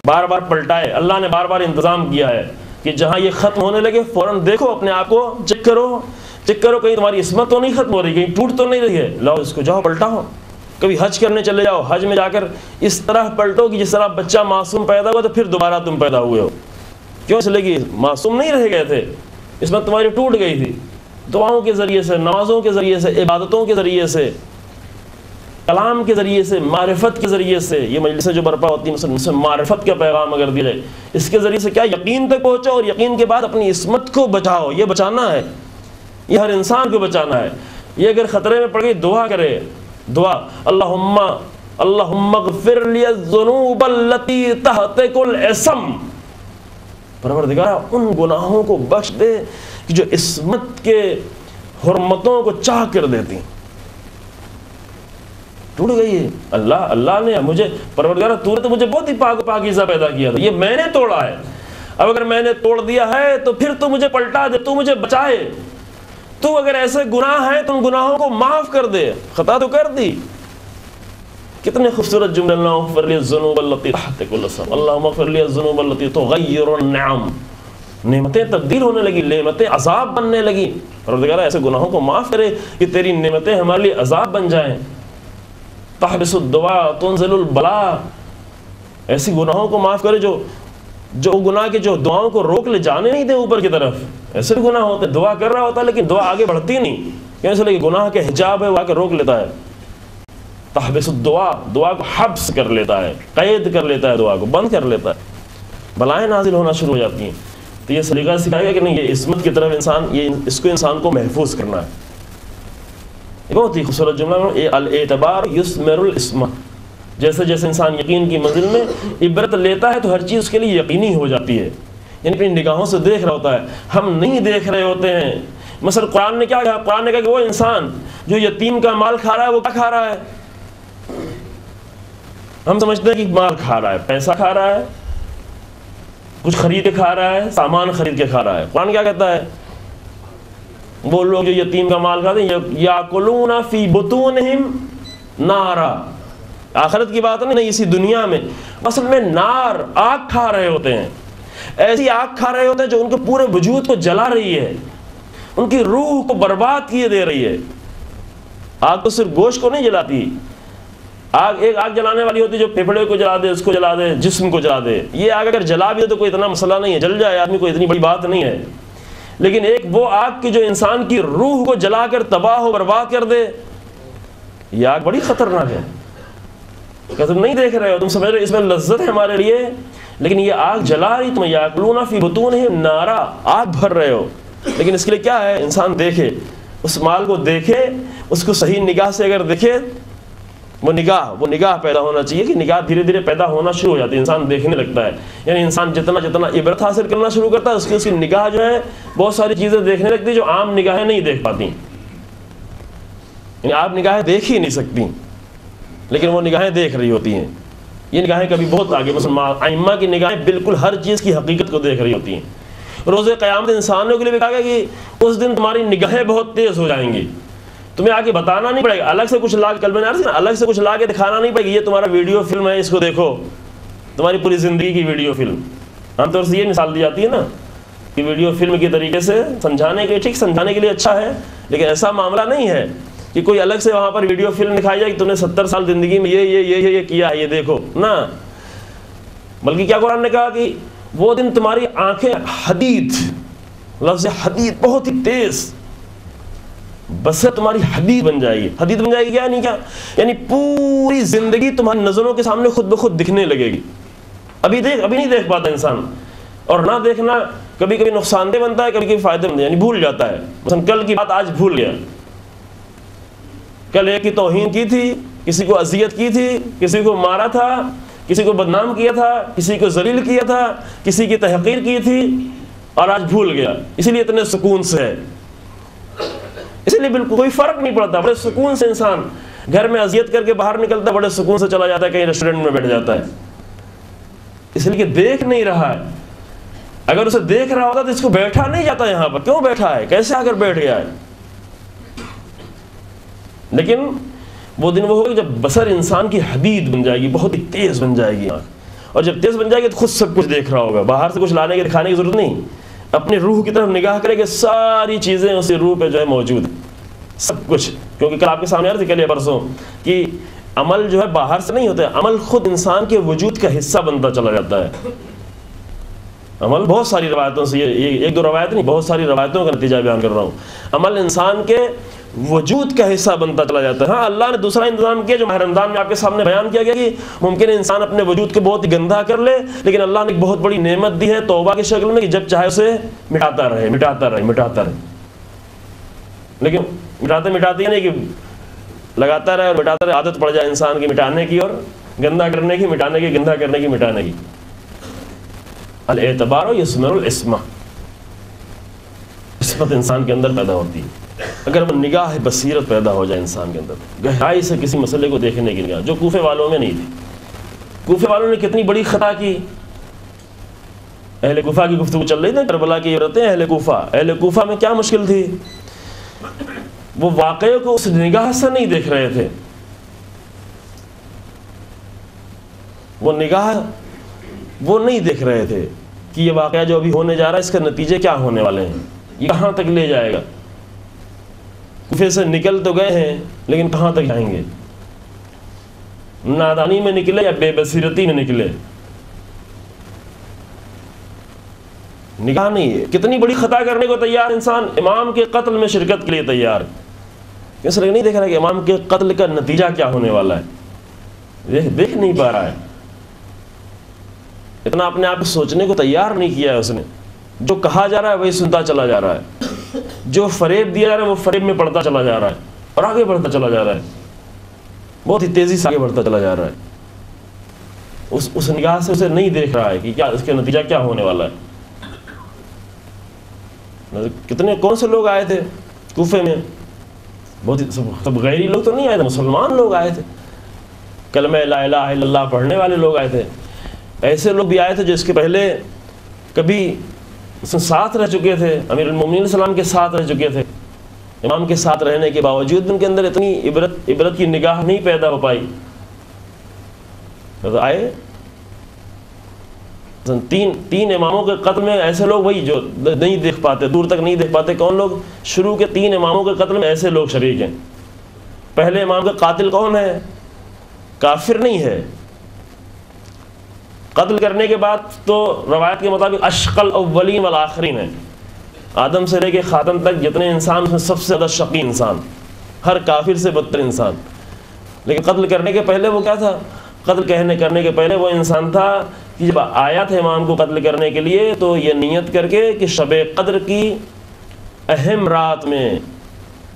بار بار پلٹائے. اللہ نے بار بار انتظام کیا ہے کہ جہاں یہ ختم ہونے لگے فوراً دیکھو اپنے آپ کو، چیک کرو کہیں تمہاری عصمت تو نہیں ختم ہو رہی، کہیں ٹوٹ تو نہیں رہی ہے، لاؤ اس کو جاؤ پلٹاؤ. کبھی حج کرنے چلے جاؤ، حج میں جا کر اس طرح پلٹو کہ جس طرح بچہ معصوم پیدا ہوا تو پھر دوبارہ تم پیدا ہوئے ہو. کیوں؟ اس لیے کہ معصوم نہیں رہ گئے تھے، عصمت تمہاری ٹوٹ گئی تھی. دعاؤں کے ذریعے سے، نمازوں کے ذریعے سے، عبادتوں کے ذریعے سے، کلام کے ذریعے سے، معرفت کے ذریعے سے، یہ مجلسیں جو برپا ہوتی ہیں مثلا معرفت کا پیغام اگر دیا جائے، اس کے ذریعے سے کیا یقین تک پہنچو، اور یقین کے بعد اپنی عصمت کو بچاؤ. یہ بچانا ہے، یہ ہر انسان کو بچانا ہے. یہ اگر خطرے میں پڑ گئی دعا کرے، دعا اللہم اغفر لی الذنوب التی تحتک الاسم، پروردگارا ان گناہوں کو بخش دے کہ جو عصمت کے حرمتوں کو چاہ کر دیتی. ٹوٹ گئی ہے. اللہ نے مجھے، پروردگارا تو نے تو مجھے بہت ہی پاکیزہ پیدا کیا تھا، یہ میں نے توڑا ہے. اب اگر میں نے توڑ دیا ہے تو پھر تو مجھے پلٹا دے، تو مجھے بچائے. تو اگر ایسے گناہ ہیں تو ان گناہوں کو معاف کر دے. خطا تو کر دی. کتنے خوبصورت جملے، اللہم اغفر لی الذنوب التی تحتک الاسم، اللہم اغفر لی الذنوب التی تغیر النعم. نعمتیں تبدیل ہونے لگی، نعمتیں عذاب بننے لگی. پروردگارا ایسے گناہوں کو معاف کرے کہ تیری نعمتیں ہمارے لیے عذاب بن جائیں. تحبس الدعاء تنزل البلاء، ایسی گناہوں کو معاف کرے جو گناہ کے جو دعاؤں کو روک لے، جانے نہیں دے اوپر کی طرف. ایسے بھی گناہ ہوتے، دعا کر رہا ہوتا ہے لیکن دعا آگے بڑھتی نہیں، کیوں؟ اس لیے کہ گناہ کے حجاب ہے، وہ آ کے روک لیتا ہے. تحبس الدعاء، دعا کو حبس کر لیتا ہے، قید کر لیتا ہے، دعا کو بند کر لیتا ہے، بلائیں نازل ہونا شروع ہو جاتی ہیں. تو یہ سلیقہ سکھائے گا کہ نہیں، یہ عصمت کی طرف انسان، اس کو انسان کو محفوظ کرنا ہے. بہت ہی خوبصورت جملہ، الاعتبار یثمر الاسم، جیسے جیسے انسان یقین کی منزل میں عبرت لیتا ہے تو ہر چیز اس کے لیے یقینی ہو جاتی ہے، یعنی اپنی نگاہوں سے دیکھ رہا ہوتا ہے، ہم نہیں دیکھ رہے ہوتے ہیں۔ مثلا قرآن نے کیا کہا؟ قرآن نے کہا کہ وہ انسان جو یتیم کا مال کھا رہا ہے وہ کیا کھا رہا ہے؟ ہم سمجھتے ہیں کہ مال کھا رہا ہے، پیسہ کھا رہا ہے، کچھ خرید کے کھا رہا ہے، سامان خرید کے کھا رہا ہے۔ قرآن کیا کہتا ہے؟ وہ لوگ جو یتیم کا مال کھاتے ہیں یاکلون فی بطونہم نارا، آخرت کی بات نہیں، اسی دنیا میں اصل میں نار، آگ کھا رہے ہوتے ہیں، ایسی آگ کھا رہے ہوتے ہیں جو ان کے پورے وجود کو جلا رہی ہے، ان کی روح کو برباد کیے دے رہی ہے۔ آگ تو صرف گوشت کو نہیں جلاتی، آگ ایک آگ جلانے والی ہوتی ہے جو پھیپھڑے کو جلا دے، اس کو جلا دے، جسم کو جلا دے، یہ آگ اگر جلا بھی دے تو کوئی اتنا مسئلہ نہیں ہے، جل جائے آدمی کوئی اتنی بڑی بات نہیں ہے، لیکن ایک وہ آگ کی جو انسان کی روح کو جلا کر تباہ و برباد کر دے، یہ آگ بڑی خطرناک ہے۔ کہ تم نہیں دیکھ رہے ہو، تم سمجھ رہے اس میں لذت ہے ہمارے لیے، لیکن یہ آگ جلا رہی تمہیں، یاکلون فی بطونہم نارا، آگ بھر رہے ہو، لیکن اس کے لیے کیا ہے؟ انسان دیکھے، اس مال کو دیکھے، اس کو صحیح نگاہ سے اگر دیکھے، وہ نگاہ پیدا ہونا چاہیے کہ نگاہ دھیرے دھیرے پیدا ہونا شروع ہو جاتی ہے، انسان دیکھنے لگتا ہے، یعنی انسان جتنا عبرت حاصل کرنا شروع کرتا ہے اس کی نگاہ جو ہے بہت ساری چیزیں دیکھنے لگتی ہے جو عام نگاہیں نہیں دیکھ پاتی، یعنی آپ نگاہیں دیکھ ہی نہیں سکتی لیکن وہ نگاہیں دیکھ رہی ہوتی ہیں، یہ نگاہیں کبھی بہت آگے، مثلا ائمہ کی نگاہیں بالکل ہر چیز کی حقیقت کو دیکھ رہی ہوتی ہیں۔ روز قیامت انسانوں کے لیے بھی کہا گیا کہ اس دن تمہاری نگاہیں بہت تیز ہو جائیں گی، تمہیں آگے بتانا نہیں پڑے گا، الگ سے کچھ لا کے الگ سے کچھ لا کے دکھانا نہیں پڑے گی، یہ تمہارا ویڈیو فلم ہے، اس کو دیکھو، تمہاری پوری زندگی کی ویڈیو فلم۔ عام طور سے یہ مثال دی جاتی ہے نا کہ ویڈیو فلم کی طریقے سے سمجھانے کے، ٹھیک سمجھانے کے لیے اچھا ہے، لیکن ایسا معاملہ نہیں ہے کہ کوئی الگ سے وہاں پر ویڈیو فلم دکھائی جائے کہ تم نے 70 سال زندگی میں یہ کیا ہے، یہ دیکھو نا، بلکہ کیا قرآن نے کہا کہ وہ دن تمہاری آنکھیں حدید، لفظ حدید بہت ہی تیز، بصر تمہاری حدید بن جائے گی۔ حدید بن جائے گی کیا نہیں کیا؟ یعنی پوری زندگی تمہاری نظروں کے سامنے خود بخود دکھنے لگے گی، ابھی نہیں دیکھ پاتا انسان، اور نہ دیکھنا کبھی کبھی نقصان دہ بنتا ہے، کبھی کبھی فائدہ مند، یعنی بھول جاتا ہے، مثلا کل کی بات آج بھول گیا، کل ایک کی توہین کی تھی، کسی کو اذیت کی تھی، کسی کو مارا تھا، کسی کو بدنام کیا تھا، کسی کو ذلیل کیا تھا، کسی کی تحقیر کی تھی، اور آج بھول گیا، اسی لیے اتنے سکون سے ہے، اسی لیے بالکل کوئی فرق نہیں پڑتا، بڑے سکون سے انسان گھر میں اذیت کر کے باہر نکلتا ہے، بڑے سکون سے چلا جاتا ہے، کہیں ریسٹورنٹ میں بیٹھ جاتا ہے، اس لیے کہ دیکھ نہیں رہا ہے۔ اگر اسے دیکھ رہا ہوتا تو اس کو بیٹھا نہیں جاتا یہاں پر، کیوں بیٹھا ہے، کیسے آ کر بیٹھ گیا ہے؟ لیکن وہ دن وہ ہوگا جب بصر انسان کی حدید بن جائے گی، بہت ہی تیز بن جائے گی آنکھ، اور جب تیز بن جائے گی تو خود سب کچھ دیکھ رہا ہوگا، باہر سے کچھ لانے کے دکھانے کی ضرورت نہیں، اپنی روح کی طرف نگاہ کرے کہ ساری چیزیں اسی روح پہ جو ہے موجود ہیں، سب کچھ، کیونکہ کل آپ کے سامنے عرض کر لیا پرسوں کہ عمل جو ہے باہر سے نہیں ہوتا ہے، عمل خود انسان کے وجود کا حصہ بنتا چلا جاتا ہے۔ عمل بہت ساری روایتوں سے، یہ ایک دو روایت نہیں، بہت ساری روایتوں کا نتیجہ بیان کر رہا ہوں، عمل انسان کے وجود کا حصہ بنتا چلا جاتا ہے۔ ہاں اللہ نے دوسرا انتظام کیا جو ماہ رمضان میں آپ کے سامنے بیان کیا گیا کہ ممکن ہے انسان اپنے وجود کو بہت ہی گندہ کر لے، لیکن اللہ نے ایک بہت بڑی نعمت دی ہے توبہ کی شکل میں کہ جب چاہے اسے مٹاتا رہے، لیکن مٹاتے نہیں کہ لگاتا رہے اور مٹاتا رہے، عادت پڑ جائے انسان کی مٹانے کی اور گندہ کرنے کی، مٹانے کی، گندہ کرنے کی، مٹانے کی۔ الاعتبار یثمر الاسم، عصمت انسان کے اندر پیدا ہوتی ہے اگر وہ نگاہ بصیرت پیدا ہو جائے انسان کے اندر، گہرائی سے کسی مسئلے کو دیکھنے کی نگاہ، جو کوفے والوں میں نہیں تھی۔ کوفے والوں نے کتنی بڑی خطا کی، اہل کوفہ کی گفتگو چل رہی تھی، کربلا کی عبرتیں، اہل کوفہ میں کیا مشکل تھی، وہ واقعے کو اس نگاہ سے نہیں دیکھ رہے تھے، وہ نہیں دیکھ رہے تھے کہ یہ واقعہ جو ابھی ہونے جا رہا ہے اس کے نتیجے کیا ہونے والے ہیں، یہ کہاں تک لے جائے گا۔ کوفے سے نکل تو گئے ہیں لیکن کہاں تک جائیں گے، نادانی میں نکلے یا بے بصیرتی میں نکلے، نگاہ نہیں ہے۔ کتنی بڑی خطا کرنے کو تیار انسان، امام کے قتل میں شرکت کے لیے تیار، اس لیے نہیں دیکھ رہا کہ امام کے قتل کا نتیجہ کیا ہونے والا ہے، دیکھ نہیں پا رہا ہے، اتنا اپنے آپ سوچنے کو تیار نہیں کیا ہے اس نے، جو کہا جا رہا ہے وہی سنتا چلا جا رہا ہے، جو فریب دیا جا رہا ہے وہ فریب میں پڑتا چلا جا رہا ہے۔ اور آگے بڑھتا چلا جا رہا ہے، بہت ہی تیزی سے آگے بڑھتا چلا جا رہا ہے. اس نگاہ سے اسے نہیں دیکھ رہا ہے کہ کیا اس کے نتیجہ کیا ہونے والا ہے. کون سے لوگ آئے تھے کوفے میں؟ بہت ہی سب غیری لوگ تو نہیں آئے تھے، مسلمان لوگ آئے تھے، کلمہ لا الہ الا اللہ پڑھنے والے لوگ آئے تھے. ایسے لوگ بھی آئے تھے جو اس کے پہلے کبھی اس میں ساتھ رہ چکے تھے، امیر المومنین السلام کے ساتھ رہ چکے تھے، امام کے ساتھ رہنے کے باوجود ان کے اندر اتنی عبرت کی نگاہ نہیں پیدا ہو پائی. تو آئے تین اماموں کے قتل میں ایسے لوگ وہی جو نہیں دیکھ پاتے، دور تک نہیں دیکھ پاتے. کون لوگ؟ شروع کے 3 اماموں کے قتل میں ایسے لوگ شریک ہیں. پہلے امام کا قاتل کون ہے؟ کافر نہیں ہے. قتل کرنے کے بعد تو روایت کے مطابق اشقل الاولین والآخرین ہے. آدم سے لے کے خاتم تک جتنے انسان ہیں سب سے زیادہ شقی انسان، ہر کافر سے بدتر انسان. لیکن قتل کرنے کے پہلے وہ کیا تھا؟ قتل کرنے کے پہلے وہ انسان تھا کہ جب آیا تھا امام کو قتل کرنے کے لیے تو یہ نیت کر کے کہ شب قدر کی اہم رات میں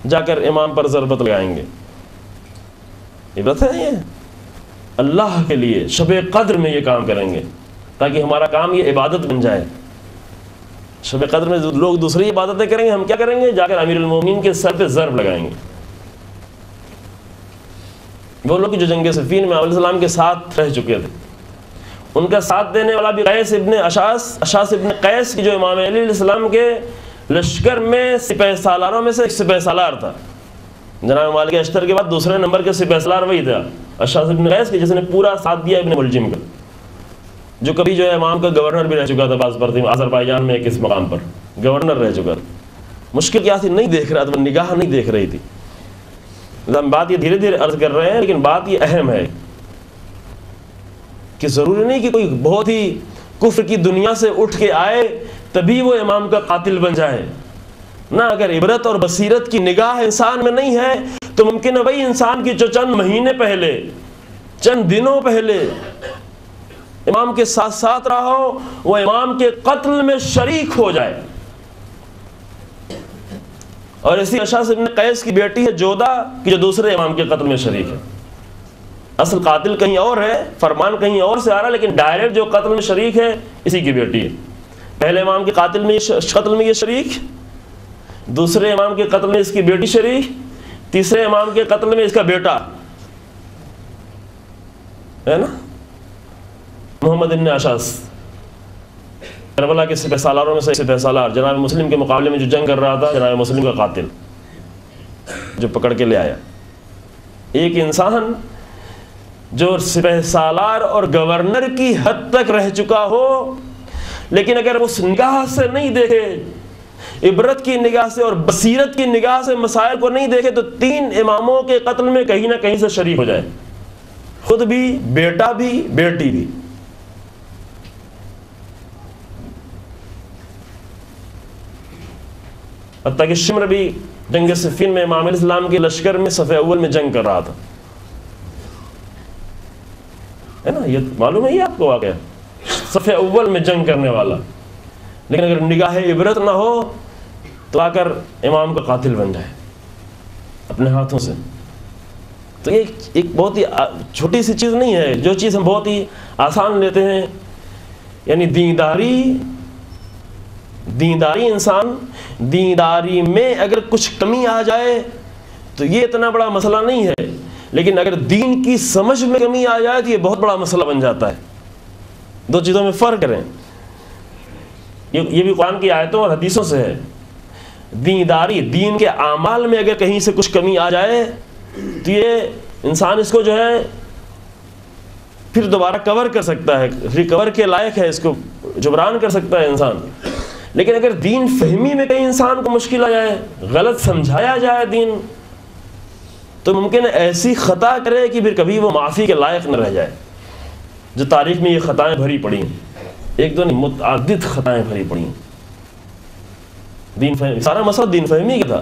جا کر امام پر ضربت لگائیں گے. عبرت ہے یہ اللہ کے لیے، شب قدر میں یہ کام کریں گے تاکہ ہمارا کام یہ عبادت بن جائے. شب قدر میں لوگ دوسری عبادتیں کریں گے، ہم کیا کریں گے؟ جا کر امیر المومنین کے سر پہ ضرب لگائیں گے. وہ لوگ جو جنگ صفین میں علیہ السلام کے ساتھ رہ چکے تھے، ان کا ساتھ دینے والا بھی قیس ابن اشعث ابن قیس کی جو امام علی علیہ السلام کے لشکر میں سپہ سالاروں میں سے ایک سپہ سالار تھا. جناب مالک اشتر کے بعد دوسرے نمبر کے سپہ سالار وہی تھا اشعث ابن قیس کی، جس نے پورا ساتھ دیا ابن ملجم کا، جو کبھی جو ہے امام کا گورنر بھی رہ چکا تھا. بعض پر آذربائیجان میں ایک اس مقام پر گورنر رہ چکا تھا. مشکل کیا تھی؟ نہیں دیکھ رہا تھا، وہ نگاہ نہیں دیکھ رہی تھی. ہم بات یہ دھیرے دھیرے عرض کر رہے ہیں، لیکن بات یہ اہم ہے کہ ضروری نہیں کہ کوئی بہت ہی کفر کی دنیا سے اٹھ کے آئے تبھی وہ امام کا قاتل بن جائے. نہ اگر عبرت اور بصیرت کی نگاہ انسان میں نہیں ہے تو ممکن ہے وہی انسان کی جو چند مہینے پہلے، چند دنوں پہلے امام کے ساتھ ساتھ رہا ہو، وہ امام کے قتل میں شریک ہو جائے. اور اسی اشعث ابن قیس کی بیٹی ہے جودہ کہ جو دوسرے امام کے قتل میں شریک ہے. اصل قاتل کہیں اور ہے، فرمان کہیں اور سے آ رہا ہے، لیکن ڈائریکٹ جو قتل میں شریک ہے اسی کی بیٹی ہے. پہلے امام کے قتل میں یہ شریک، دوسرے امام کے قتل میں اس کی بیٹی شریک، تیسرے امام کے قتل میں اس کا بیٹا ہے نا، محمد ابن اشعث، کربلا کے سپہ سالاروں میں سے سپہ سالار، جناب مسلم کے مقابلے میں جو جنگ کر رہا تھا، جناب مسلم کا قاتل جو پکڑ کے لے آیا. ایک انسان جو سپہ سالار اور گورنر کی حد تک رہ چکا ہو، لیکن اگر اس نگاہ سے نہیں دیکھے، عبرت کی نگاہ سے اور بصیرت کی نگاہ سے مسائل کو نہیں دیکھے، تو 3 اماموں کے قتل میں کہیں نہ کہیں سے شریک ہو جائے، خود بھی، بیٹا بھی، بیٹی بھی. حتیٰ کہ شمر بھی جنگ صفین میں امام علیہ السلام کے لشکر میں صف اول میں جنگ کر رہا تھا، ہے نا، یہ معلوم ہے یہ آپ کو واقعہ، صف اول میں جنگ کرنے والا. لیکن اگر نگاہ عبرت نہ ہو تو آ کر امام کا قاتل بن جائے اپنے ہاتھوں سے. تو یہ ایک بہت ہی چھوٹی سی چیز نہیں ہے، جو چیز ہم بہت ہی آسان لیتے ہیں. یعنی دینداری انسان، دینداری میں اگر کچھ کمی آ جائے تو یہ اتنا بڑا مسئلہ نہیں ہے، لیکن اگر دین کی سمجھ میں کمی آ جائے تو یہ بہت بڑا مسئلہ بن جاتا ہے. 2 چیزوں میں فرق کریں. یہ بھی قرآن کی آیتوں اور حدیثوں سے ہے. دینداری، دین کے اعمال میں اگر کہیں سے کچھ کمی آ جائے تو یہ انسان اس کو جو ہے پھر دوبارہ کور کر سکتا ہے، ریکور کے لائق ہے، اس کو جبران کر سکتا ہے انسان. لیکن اگر دین فہمی میں کہیں انسان کو مشکل آ جائے، غلط سمجھایا جائے دین، تو ممکن ہے ایسی خطا کرے کہ پھر کبھی وہ معافی کے لائق نہ رہ جائے. جو تاریخ میں یہ خطائیں بھری پڑی ہیں، ایک دو نہیں، متعدد خطائیں بھری پڑی ہیں. دین فہمی، سارا مسئلہ دین فہمی کا تھا.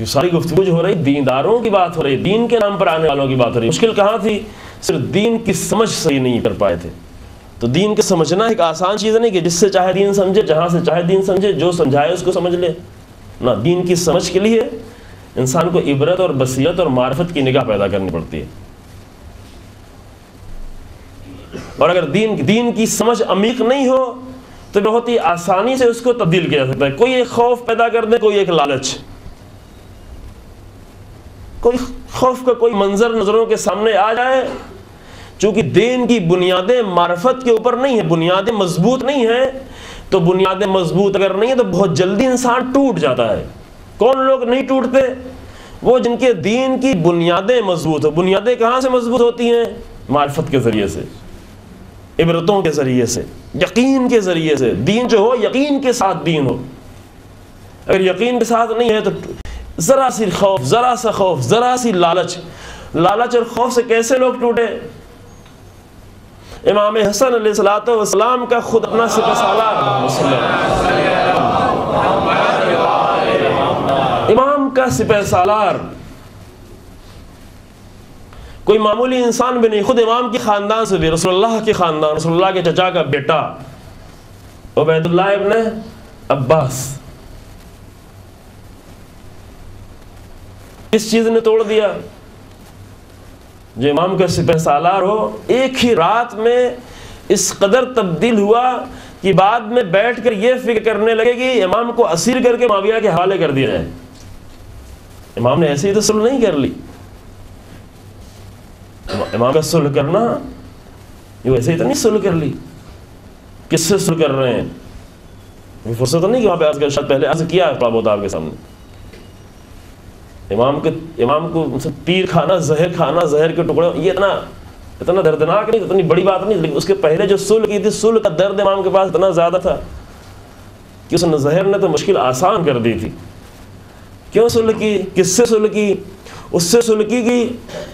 ساری گفتگو جو ہو رہی دینداروں کی بات ہو رہی، دین کے نام پر آنے والوں کی بات ہو رہی. مشکل کہاں تھی؟ صرف دین کی سمجھ صحیح نہیں کر پائے تھے. تو دین کے سمجھنا ایک آسان چیز نہیں کہ جس سے چاہے دین سمجھے، جہاں سے چاہے دین سمجھے، جو سمجھائے اس کو سمجھ لے. نہ دین کی سمجھ کے لیے انسان کو عبرت اور بصیرت اور معرفت کی نگاہ پیدا کرنی پڑتی ہے. اور اگر دین کی سمجھ عمیق نہیں ہو تو بہت ہی آسانی سے اس کو تبدیل کیا جا سکتا ہے. کوئی ایک خوف پیدا کر دے, کوئی ایک لالچ, کوئی خوف کا کوئی منظر نظروں کے سامنے آ جائے, چونکہ دین کی بنیادیں معرفت کے اوپر نہیں ہیں, بنیادیں مضبوط نہیں ہیں, تو بنیادیں مضبوط اگر نہیں ہیں تو بہت جلدی انسان ٹوٹ جاتا ہے. کون لوگ نہیں ٹوٹتے؟ وہ جن کے دین کی بنیادیں مضبوط ہو. بنیادیں کہاں سے مضبوط ہوتی ہیں؟ معرفت کے ذریعے سے, عبرتوں کے ذریعے سے, یقین کے ذریعے سے. دین جو ہو یقین کے ساتھ دین ہو. اگر یقین کے ساتھ نہیں ہے تو ذرا سی خوف, ذرا سا خوف, ذرا سی لالچ اور خوف سے کیسے لوگ ٹوٹے؟ امام حسن علیہ الصلوۃ والسلام کا خود اپنا سپہ سالار, امام کا سپہ سالار کوئی معمولی انسان بھی نہیں, خود امام کے خاندان سے بھی, رسول اللہ کے خاندان, رسول اللہ کے چچا کا بیٹا عبید اللہ ابن عباس. کس چیز نے توڑ دیا؟ جو امام کا سپہ سالار ہو, ایک ہی رات میں اس قدر تبدیل ہوا کہ بعد میں بیٹھ کر یہ فکر کرنے لگے کہ امام کو اسیر کر کے معاویہ کے حوالے کر دیا جائے. امام نے ایسے ہی تو صلح نہیں کر لی. امام کا صلح کرنا یہ ایسے ہی تو نہیں صلح کر لی. کس سے صلح کر رہے ہیں؟ فرصت تو نہیں کہ وہاں پہ شاید پہلے عرض کیا ہے بہت آپ کے سامنے. امام کو تیر کھانا, زہر کے ٹکڑے, یہ اتنا دردناک نہیں, اتنی بڑی بات نہیں, لیکن اس کے پہلے جو صلح کی تھی, صلح کا درد امام کے پاس اتنا زیادہ تھا کہ اس زہر نے تو مشکل آسان کر دی تھی. کیوں صلح کی؟ کس سے صلح کی؟ اس سے صلح کی کہ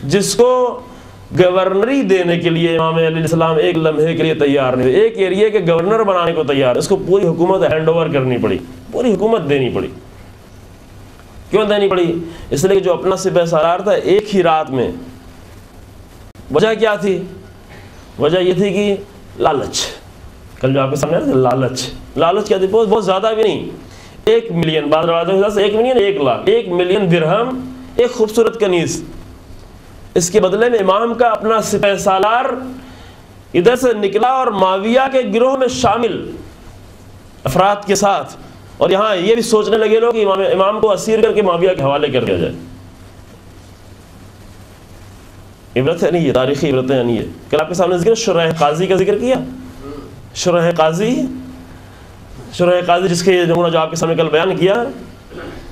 جس کو گورنری دینے کے لیے امام علیہ السلام ایک لمحے کے لیے تیار نہیں, ایک ایریے کے گورنر بنانے کو تیار, اس کو پوری حکومت ہینڈ اوور کرنی پڑی, پوری حکومت دینی پڑی. کیوں دینی پڑی؟ اس لیے کہ جو اپنا سپہ سالار تھا ایک ہی رات میں. وجہ کیا تھی؟ وجہ یہ تھی کہ لالچ. کل جو آپ کے سامنے آیا تھا, لالچ کیا تھی؟ بہت زیادہ بھی نہیں, 1 ملین, بعض روایتوں کے حساب سے 1 ملین 1 لاکھ, 1 ملین درہم, ایک خوبصورت کنیز. اس کے بدلے میں امام کا اپنا سپہ سالار ادھر سے نکلا اور معاویہ کے گروہ میں شامل افراد کے ساتھ, اور یہاں یہ بھی سوچنے لگے لوگ کہ امام کو اسیر کر کے معاویہ کے حوالے کر دیا جائے. عبرت ہے نہیں یہ, تاریخی عبرتیں نہیں ہے. کل آپ کے سامنے ذکر شرح قاضی کا ذکر کیا. شرح قاضی جس کے نمونہ جو آپ کے سامنے کل بیان کیا,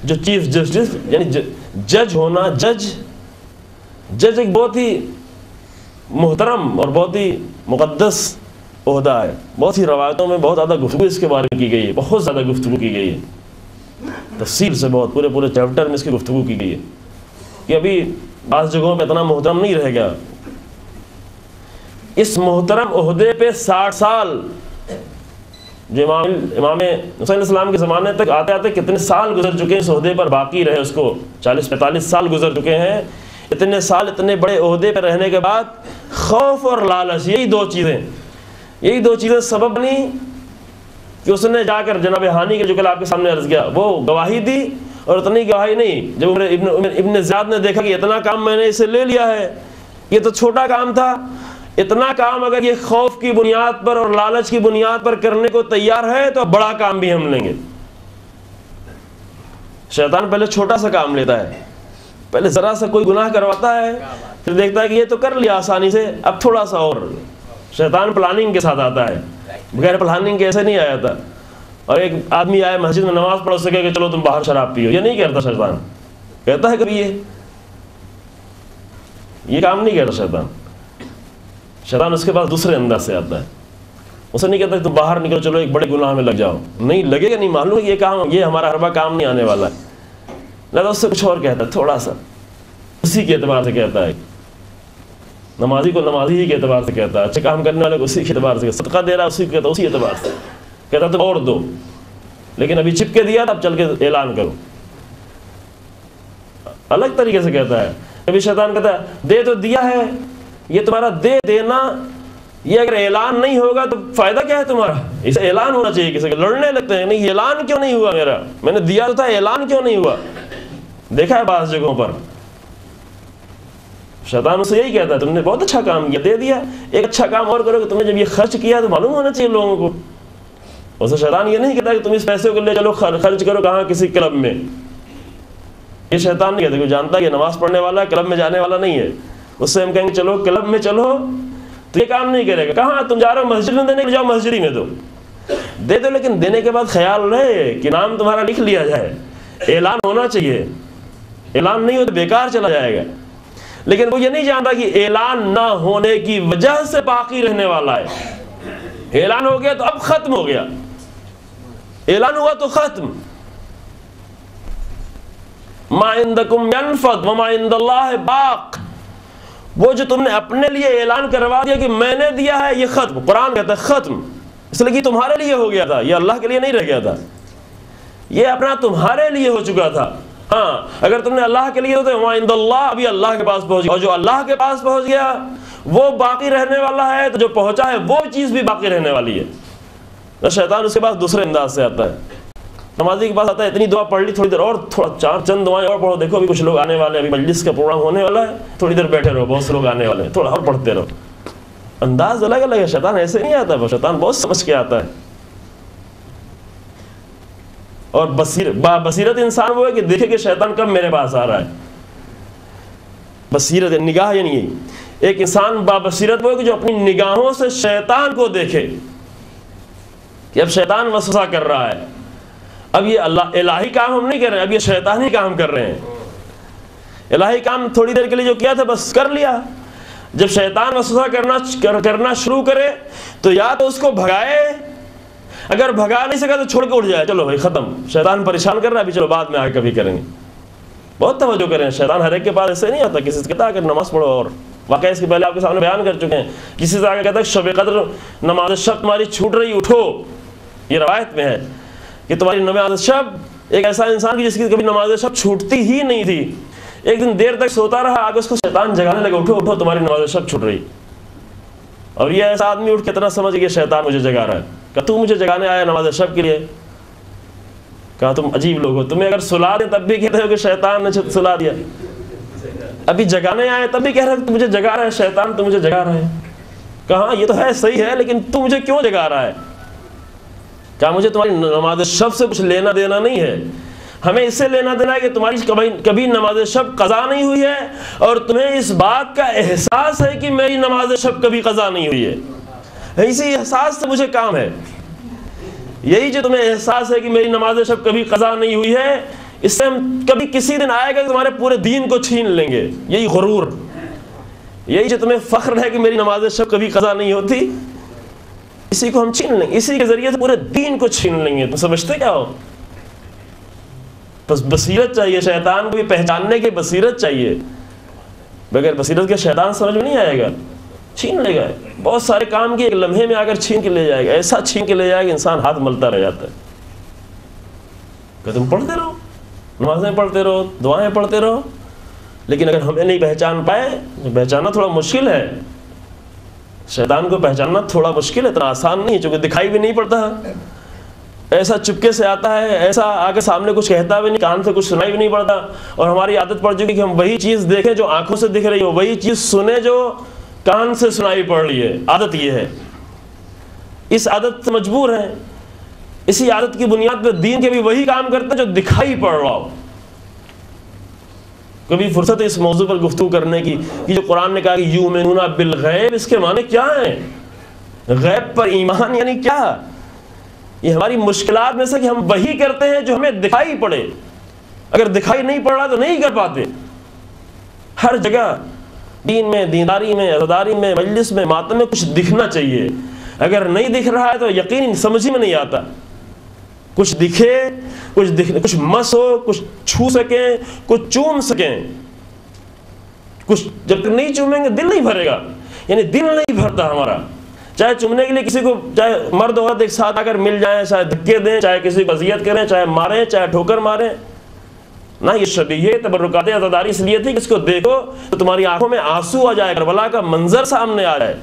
جو چیف جسٹس یعنی جج ہونا, جج ایک بہت ہی محترم اور بہت ہی مقدس عہدہ ہے. بہت ہی روایتوں میں بہت زیادہ گفتگو اس کے بارے میں کی گئی ہے, بہت زیادہ گفتگو کی گئی ہے, تفصیل سے بہت, پورے چیپٹر میں اس کی گفتگو کی گئی ہے کہ ابھی بعض جگہوں پہ اتنا محترم نہیں رہ گیا. اس محترم عہدے پہ 60 سال, جو امام حسین علیہ السلام کے زمانے تک آتے آتے کتنے سال گزر چکے ہیں, اس عہدے پر باقی رہے, اس کو 40-45 سال گزر چکے ہیں. اتنے سال اتنے بڑے عہدے پہ رہنے کے بعد خوف اور لالچ, یہی دو چیزیں سبب بنی کہ اس نے جا کر جناب ہانی کے جو کل آپ کے سامنے عرض کیا وہ گواہی دی, اور اتنی گواہی نہیں, جب ابن زیاد نے دیکھا کہ اتنا کام میں نے اسے لے لیا ہے, یہ تو چھوٹا کام تھا, اتنا کام اگر یہ خوف کی بنیاد پر اور لالچ کی بنیاد پر کرنے کو تیار ہے تو بڑا کام بھی ہم لیں گے. شیطان پہلے چھوٹا سا کام لیتا ہے, پہلے ذرا سا کوئی گناہ کرواتا ہے, پھر دیکھتا ہے کہ یہ تو کر لیا آسانی سے, اب تھوڑا سا اور. شیطان پلاننگ کے ساتھ آتا ہے, بغیر پلاننگ کے ایسے نہیں آیا تھا. اور ایک آدمی آئے مسجد میں نماز پڑھ سکے کہ چلو تم باہر شراب پیو, یہ نہیں کرتا شیطان. کہتا ہے کبھی یہ کام نہیں کرتا شیطان. شیطان اس کے پاس دوسرے انداز سے آتا ہے, اسے نہیں کہتا کہ تم باہر نکلو چلو ایک بڑے گناہ میں لگ جاؤ, نہیں لگے گا, نہیں معلوم یہ کام, یہ ہمارا ہر بار کام نہیں آنے والا ہے. لہذا اس سے کچھ اور کہتا ہے, تھوڑا سا اسی کے اعتبار سے کہتا ہے. نمازی کو نمازی ہی کے اعتبار سے کہتا ہے, اچھے کام کرنے والے کو اسی کے اعتبار سے, صدقہ دے رہا اسی کو کہتا ہے, اسی اعتبار سے کہتا تو اور دو, لیکن ابھی چپ کے دیا اب چل کے اعلان کرو, الگ طریقے سے کہتا ہے. کبھی شیطان کہتا ہے دے تو دیا ہے, یہ تمہارا دے دینا یہ اگر اعلان نہیں ہوگا تو فائدہ کیا ہے تمہارا؟ اسے اعلان ہونا چاہیے. کسی کے لڑنے لگتے ہیں, نہیں اعلان کیوں نہیں ہوا میرا, میں نے دیا تو تھا, اعلان کیوں نہیں ہوا؟ دیکھا ہے بعض جگہوں پر شیطان اسے یہی کہتا ہے تم نے بہت اچھا کام کیا, دے دیا, ایک اچھا کام اور کرو کہ تم نے جب یہ خرچ کیا تو معلوم ہونا چاہیے لوگوں کو. اسے شیطان یہ نہیں کہتا کہ تم اس پیسے کو لے چلو خرچ کرو کہاں, کسی کلب میں. یہ شیطان نہیں کہتا, کہ جانتا ہے کہ نماز پڑھنے والا کلب میں جانے والا نہیں ہے, اس سے ہم کہیں گے چلو کلب میں چلو, تو یہ کام نہیں کرے گا. کہاں تم جا رہے ہو مسجد میں دینے کے, جاؤ مسجد ہی میں دو, دے دو, لیکن دینے کے بعد خیال رہے کہ نام تمہارا لکھ لیا جائے. اعلان ہونا چاہیے, اعلان نہیں ہو تو بیکار چلا جائے گا. لیکن وہ یہ نہیں جانتا کہ اعلان نہ ہونے کی وجہ سے باقی رہنے والا ہے. اعلان ہو گیا تو اب ختم ہو گیا, اعلان ہوا تو ختم. ما عندکم ینفد وما عند اللہ باق. وہ جو تم نے اپنے لیے اعلان کروا دیا کہ میں نے دیا ہے, یہ ختم. قرآن کہتا ہے ختم, اس لیے کہ تمہارے لیے ہو گیا تھا, یہ اللہ کے لیے نہیں رہ گیا تھا, یہ اپنا تمہارے لیے ہو چکا تھا. ہاں اگر تم نے اللہ کے لیے ہوتے وما عند اللہ, ابھی اللہ کے پاس پہنچ گیا, اور جو اللہ کے پاس پہنچ گیا وہ باقی رہنے والا ہے, تو جو پہنچا ہے وہ چیز بھی باقی رہنے والی ہے. تو شیطان اس کے پاس دوسرے انداز سے آتا ہے. نمازی کے پاس آتا ہے, اتنی دعا پڑھ لی, تھوڑی دیر اور تھوڑا چند دعائیں اور پڑھو, دیکھو ابھی کچھ لوگ آنے والے ہیں, ابھی مجلس کا پروگرام ہونے والا ہے, تھوڑی دیر بیٹھے رہو, بہت سے لوگ آنے والے ہیں, تھوڑا اور پڑھتے رہو. انداز الگ الگ ہے. شیطان ایسے نہیں آتا, شیطان بہت سمجھ کے آتا ہے. اور بصیرت انسان وہ ہے کہ دیکھے کہ شیطان کب میرے پاس آ رہا ہے. بصیرت نگاہ یعنی یہی, ایک انسان بابصیرت وہ ہے کہ جو اپنی نگاہوں سے شیطان کو دیکھے کہ اب شیطان وسوسہ کر رہا ہے. اب یہ الہی کام ہم نہیں کر رہے ہیں, اب یہ شیطانی کام کر رہے ہیں. الہی کام تھوڑی دیر کے لیے جو کیا تھا بس کر لیا. جب شیطان وسوسہ کرنا شروع کرے تو یا تو اس کو بھگائے, اگر بھگا نہیں سکا تو چھوڑ کے اٹھ جائے, چلو بھائی ختم, شیطان پریشان کر رہا ہے, ابھی چلو بعد میں آگے کبھی کریں گے. بہت توجہ کریں, شیطان ہر ایک کے پاس ایسے نہیں آتا. کسی سے کہتا ہے کہ نماز پڑھو, اور واقعہ اس کے پہلے آپ کے سامنے بیان کر چکے ہیں. کسی سے آگے کہتا ہے شب قدر نماز شب تمہاری چھوٹ رہی, اٹھو. یہ روایت میں ہے کہ تمہاری نماز شب, ایک ایسا انسان کی جس کی کبھی نماز شب چھوٹتی ہی نہیں تھی, ایک دن دیر تک سوتا رہا, آگے اس کو شیطان جگانے لگا, اٹھو اٹھو تمہاری نماز شب چھوٹ رہی. اور یہ ایسا آدمی اٹھ کتنا سمجھ کہ شیطان مجھے جگا رہا ہے. کہ تو مجھے جگانے آیا نماز شب کے لیے. کہا تم عجیب لوگ ہو, تمہیں اگر سلا دیں تب بھی کہتے ہو کہ شیطان نے سلا دیا, ابھی جگانے آئے تب بھی کہہ رہے ہو تجھے جگا رہا ہے شیطان, تو مجھے جگا رہا ہے. کہا یہ تو ہے صحیح ہے, لیکن تو مجھے کیوں جگا رہا ہے؟ کہا مجھے تمہاری نماز شب سے کچھ لینا دینا نہیں ہے, ہمیں اس سے لینا دینا ہے کہ تمہاری کبھی نماز شب قضا نہیں ہوئی ہے, اور تمہیں اس بات کا احساس ہے کہ میری نماز شب کبھی قضا نہیں ہوئی ہے. اسی احساس سے مجھے کام ہے. یہی جو تمہیں احساس ہے کہ میری نماز شب کبھی قضا نہیں ہوئی ہے, اس سے ہم کبھی کسی دن آئے گا کہ تمہارے پورے دین کو چھین لیں گے. یہی غرور, یہی جو تمہیں فخر ہے کہ میری نماز شب کبھی قضا نہیں ہوتی, اسی کو ہم چھین لیں گے, اسی کے ذریعے سے پورے دین کو چھین لیں گے. تم سمجھتے کیا ہو؟ بس بصیرت چاہیے, شیطان کو بھی پہچاننے کی بصیرت چاہیے. بغیر بصیرت کے شیطان سمجھ میں نہیں آئے گا, چھین لے گا. بہت سارے کام کی ایک لمحے میں آ کر چھین کے لے جائے گا, ایسا چھین کے لے جائے گا انسان ہاتھ ملتا رہ جاتا ہے. کہ تم پڑھتے رہو, نمازیں پڑھتے رہو, دعائیں پڑھتے رہو, لیکن اگر ہمیں نہیں پہچان پائے, پہچاننا تھوڑا مشکل ہے. شیطان کو پہچاننا تھوڑا مشکل ہے, اتنا آسان نہیں ہے, چونکہ دکھائی بھی نہیں پڑتا. ایسا چپکے سے آتا ہے, ایسا آگے سامنے کچھ کہتا بھی نہیں, کان سے کچھ سنائی بھی نہیں پڑتا. اور ہماری عادت پڑ چکی کہ ہم وہی چیز دیکھیں جو آنکھوں سے دکھ رہی ہو, وہی چیز سنیں جو کان سے سنائی پڑ رہی ہے. عادت یہ ہے, اس عادت سے مجبور ہیں. اسی عادت کی بنیاد پہ دین کے بھی وہی کام کرتے ہیں جو دکھائی پڑ رہا ہو. کبھی فرصت ہے اس موضوع پر گفتگو کرنے کی کہ جو قرآن نے کہا کہ یؤمنون بالغیب, اس کے معنی کیا ہیں؟ غیب پر ایمان یعنی کیا؟ یہ ہماری مشکلات میں سے کہ ہم وہی کرتے ہیں جو ہمیں دکھائی پڑے. اگر دکھائی نہیں پڑ رہا تو نہیں کر پاتے. ہر جگہ دین میں, دینداری میں, عزاداری میں, مجلس میں, ماتم میں کچھ دکھنا چاہیے. اگر نہیں دکھ رہا ہے تو یقین سمجھ ہی میں نہیں آتا. کچھ دکھے, کچھ مس ہو, کچھ چھو سکیں, کچھ چوم سکیں. کچھ جب تک نہیں چومیں گے دل نہیں بھرے گا. یعنی دل نہیں بھرتا ہمارا. چاہے چومنے کے لیے کسی کو, چاہے مرد عورت ایک ساتھ آ کر مل جائیں, چاہے دھکے دیں, چاہے کسی کو اذیت کریں, چاہے ماریں, چاہے ٹھوکر ماریں. نہ یہ شبیہ تبرکات عزاداری اس لیے تھی کہ اس کو دیکھو تو تمہاری آنکھوں میں آنسو آ جائے, کربلا کا منظر سامنے آ جائے.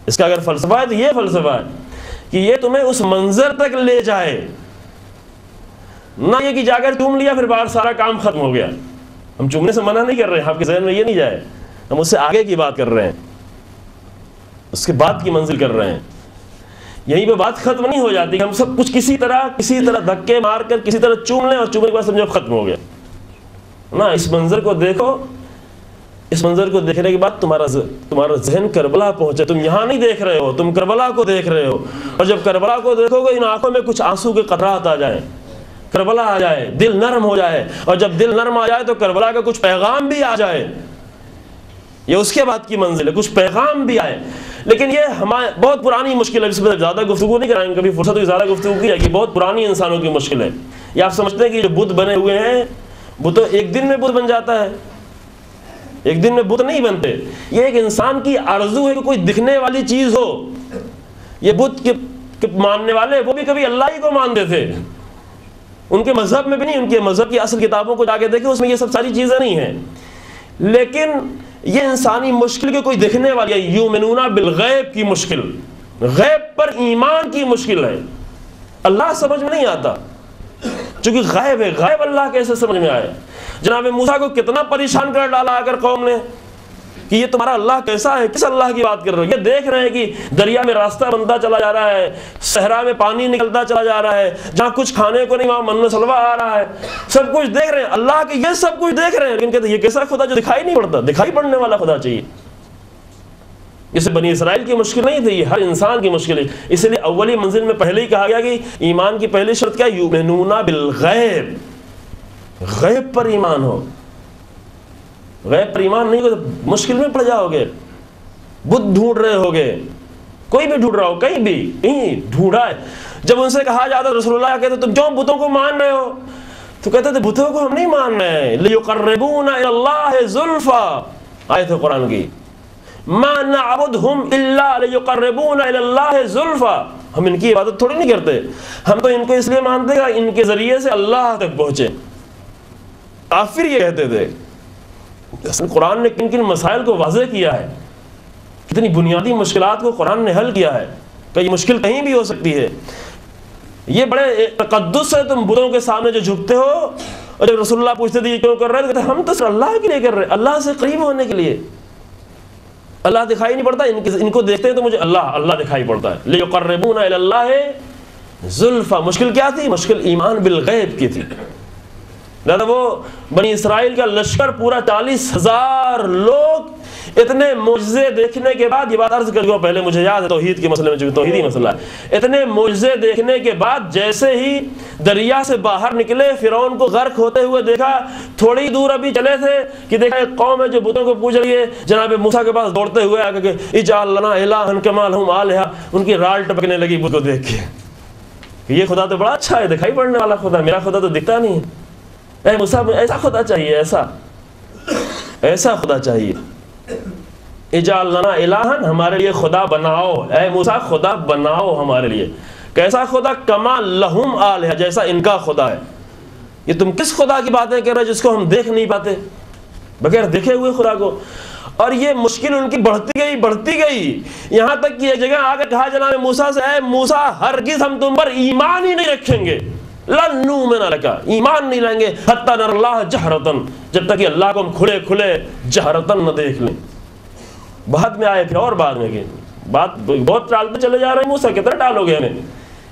اس کا اگر فلسفہ ہے تو یہ فلسفہ ہے کہ یہ تمہیں اس منظر تک لے جائے، نہ یہ کہ جا کر چوم لیا پھر باہر سارا کام ختم ہو گیا۔ ہم چومنے سے منع نہیں کر رہے ہیں، آپ کے ذہن میں یہ نہیں جائے، ہم اس سے آگے کی بات کر رہے ہیں، اس کے بعد کی منزل کر رہے ہیں۔ یہیں پہ بات ختم نہیں ہو جاتی، ہم سب کچھ کسی طرح دھکے مار کر کسی طرح چوم لیں اور چومنے کے بعد سمجھو ختم ہو گیا۔ نہ، اس منظر کو دیکھو، اس منظر کو دیکھنے کے بعد تمہارا ذہن کربلا پہنچے۔ تم یہاں نہیں دیکھ رہے ہو، تم کربلا کو دیکھ رہے ہو، اور جب کربلا کو دیکھو گے ان آنکھوں میں کچھ آنسو کے قطرات آ جائیں، کربلا آ جائے، دل نرم ہو جائے، اور جب دل نرم آ جائے تو کربلا کا کچھ پیغام بھی آ جائے۔ یہ اس کے بعد کی منزل ہے، کچھ پیغام بھی آئے۔ لیکن یہ ہمارے بہت پرانی مشکل ہے، اس پر زیادہ گفتگو نہیں کرائیں، کبھی فرصت ہوئی زیادہ گفتگو کی ہے کہ بہت پرانی انسانوں کی مشکل ہے۔ یہ آپ سمجھتے ہیں کہ جو بت بنے ہوئے ہیں وہ تو ایک دن میں بت بن جاتا ہے، ایک دن میں بت نہیں بنتے۔ یہ ایک انسان کی آرزو ہے کہ کوئی دکھنے والی چیز ہو۔ یہ بت کے ماننے والے وہ بھی کبھی اللہ ہی کو مانتے تھے، ان کے مذہب میں بھی نہیں، ان کے مذہب کی اصل کتابوں کو جا کے دیکھیں، اس میں یہ سب ساری چیزیں نہیں ہیں۔ لیکن یہ انسانی مشکل کے کوئی دیکھنے والی ہے، یؤمنون بالغیب کی مشکل، غیب پر ایمان کی مشکل ہے۔ اللہ سمجھ میں نہیں آتا چونکہ غیب ہے، غیب اللہ کیسے سمجھ میں آئے؟ جناب موسیٰ کو کتنا پریشان کر ڈالا آ کر قوم نے کہ یہ تمہارا اللہ کیسا ہے، کس اللہ کی بات کر رہے ہو؟ یہ دیکھ رہے ہیں کہ دریا میں راستہ بنتا چلا جا رہا ہے، صحرا میں پانی نکلتا چلا جا رہا ہے، جہاں کچھ کھانے کو نہیں وہاں من و سلوہ آ رہا ہے، سب کچھ دیکھ رہے ہیں، اللہ کے یہ سب کچھ دیکھ رہے ہیں، لیکن کہتے ہیں یہ کیسا خدا جو دکھائی نہیں پڑتا؟ دکھائی پڑنے والا خدا چاہیے۔ اسے بنی اسرائیل کی مشکل نہیں تھی، یہ ہر انسان کی مشکل ہے۔ اس لیے اولی منزل میں پہلے ہی کہا گیا کہ ایمان کی پہلی شرط کیا ہے؟ یؤمنون بالغیب، غیب پر ایمان ہو۔ غیب پر ایمان نہیں ہو تو مشکل میں پڑ جاؤ گے۔ بت ڈھونڈ رہے ہوگے، کوئی بھی ڈھونڈ رہا ہو، کہیں ڈھونڈا ہے۔ جب ان سے کہا جاتا رسول اللہ کہتے تم کیوں بتوں کو مان رہے ہو؟ تو کہتے تھے بتوں کو ہم نہیں مان رہے، لِيُقَرِّبُونَ إِلَى اللَّهِ زُلْفَىٰ، آیت ہے قرآن کی، مَا نَعْبُدْهُمْ إِلَّا لِيُقَرِّبُونَ إِلَى اللَّهِ زُلْفَىٰ، ہم ان کی عبادت تھوڑی نہیں کرتے، ہم تو ان کو اس لیے مانتے ہیں ان کے ذریعے سے اللہ تک پہنچے۔ کافر یہ کہتے تھے۔ اصل قرآن نے کن کن مسائل کو واضح کیا ہے، کتنی بنیادی مشکلات کو قرآن نے حل کیا ہے کہ یہ مشکل کہیں بھی ہو سکتی ہے۔ یہ بڑے تقدس ہے تم بتوں کے سامنے جو جھکتے ہو، اور جب رسول اللہ پوچھتے تھے یہ کیوں کر رہے ہیں، کہتے ہم تو صرف اللہ کے لیے کر رہے ہیں، اللہ سے قریب ہونے کے لیے۔ اللہ دکھائی نہیں پڑتا، ان کو دیکھتے ہیں تو مجھے اللہ دکھائی پڑتا ہے۔ لِيُقَرِّبُونَ إِلَى اللَّهِ زُلْفَىٰ، مشکل کیا تھی؟ مشکل ایمان بالغیب کی تھی۔ لہذا وہ بنی اسرائیل کا لشکر پورا 40,000 لوگ اتنے معجزے دیکھنے کے بعد، یہ بات عرض کر دوں پہلے، مجھے یاد ہے توحید کے مسئلے میں، جو توحیدی مسئلہ ہے، اتنے معجزے دیکھنے کے بعد جیسے ہی دریا سے باہر نکلے، فرعون کو غرق ہوتے ہوئے دیکھا، تھوڑی دور ابھی چلے تھے کہ دیکھا ایک قوم ہے جو بتوں کو پوچھ رہی ہے، جناب موسیٰ کے پاس دوڑتے ہوئے آگے کہ اجعل لنا الہا کما لہم آلہہ، ان کی رال ٹپکنے لگی بت کو دیکھ کے کہ یہ خدا تو بڑا اچھا ہے، دکھائی پڑنے والا خدا، میرا خدا تو دکھتا نہیں ہے۔ اے موسیٰ ایسا خدا چاہیے، ایسا خدا چاہیے، اجعل لنا الہا، ہمارے لیے خدا بناؤ، اے موسیٰ خدا بناؤ ہمارے لیے۔ کیسا خدا؟ کما لہم آلہہ، جیسا ان کا خدا ہے۔ یہ تم کس خدا کی باتیں کر رہے جس کو ہم دیکھ نہیں پاتے، بغیر دیکھے ہوئے خدا کو؟ اور یہ مشکل ان کی بڑھتی گئی، یہاں تک کہ ایک جگہ آ کر کہا جناب موسیٰ سے، اے موسیٰ ہرگز ہم تم پر ایمان ہی نہیں رکھیں گے، لن نؤمن لک، ایمان نہیں لائیں گے، حتی نر اللہ جہرتن، جب تک کہ اللہ کو ہم کھلے جہرتن نہ دیکھ لیں۔ بعد میں آئے پھر اور بعد میں کہ بات بہت ٹالتے چلے جا رہے ہیں، موسیٰ کتنے ٹالو گے ہمیں،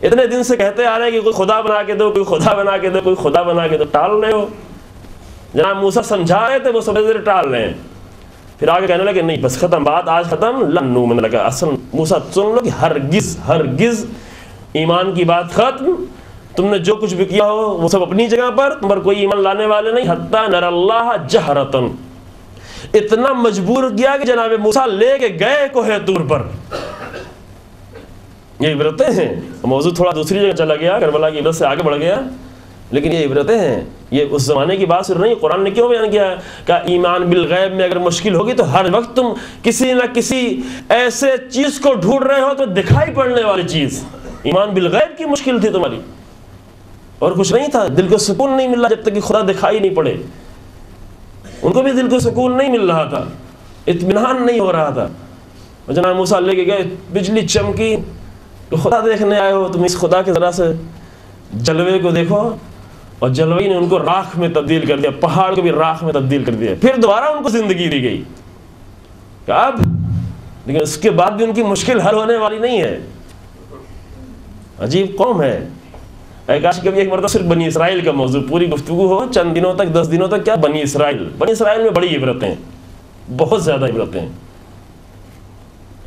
اتنے دن سے کہتے آ رہے ہیں کہ کوئی خدا بنا کے دو، کوئی خدا بنا کے دو، کوئی خدا بنا کے دو، ٹال رہے ہو۔ جناب موسیٰ سمجھا رہے تھے، وہ سمجھ رہے ٹال رہے ہیں، پھر آگے کہنے لگے نہیں بس ختم، بات آج ختم، لن نؤمن لک، اصل موسیٰ سن لو کہ ہرگز ایمان کی بات ختم، تم نے جو کچھ بھی کیا ہو وہ سب اپنی جگہ پر، تم پر کوئی ایمان لانے والے نہیں، حتی نر اللہ جہرتن، اتنا مجبور کیا کہ جناب موسیٰ لے کے گئے کوہ طور پر۔ یہ عبرتیں ہیں، موضوع تھوڑا دوسری جگہ چلا گیا، کربلا کی عبرت سے آگے بڑھ گیا، لیکن یہ عبرتیں ہیں، یہ اس زمانے کی بات صرف نہیں۔ قرآن نے کیوں بیان کیا ہے کہ ایمان بالغیب میں اگر مشکل ہوگی تو ہر وقت تم کسی نہ کسی ایسے چیز کو ڈھونڈ رہے ہو تو دکھائی پڑنے والی چیز، ایمان بالغیب کی مشکل تھی تمہاری، اور کچھ نہیں تھا، دل کو سکون نہیں مل رہا جب تک کہ خدا دکھائی نہیں پڑے، ان کو بھی دل کو سکون نہیں مل رہا تھا، اطمینان نہیں ہو رہا تھا۔ اور جناب موسیٰ لے کے گئے، بجلی چمکی، تو خدا دیکھنے آئے ہو تم اس خدا کے ذرا سے جلوے کو دیکھو، اور جلوے نے ان کو راکھ میں تبدیل کر دیا، پہاڑ کو بھی راکھ میں تبدیل کر دیا. پھر دوبارہ ان کو زندگی دی گئی کہ اب، لیکن اس کے بعد بھی ان کی مشکل حل ہونے والی نہیں ہے. عجیب قوم ہے. کاش کبھی ایک مرتبہ صرف بنی اسرائیل کا موضوع پوری گفتگو ہو، چند دنوں تک، 10 دنوں تک. کیا بنی اسرائیل میں بڑی عبرتیں، بہت زیادہ عبرتیں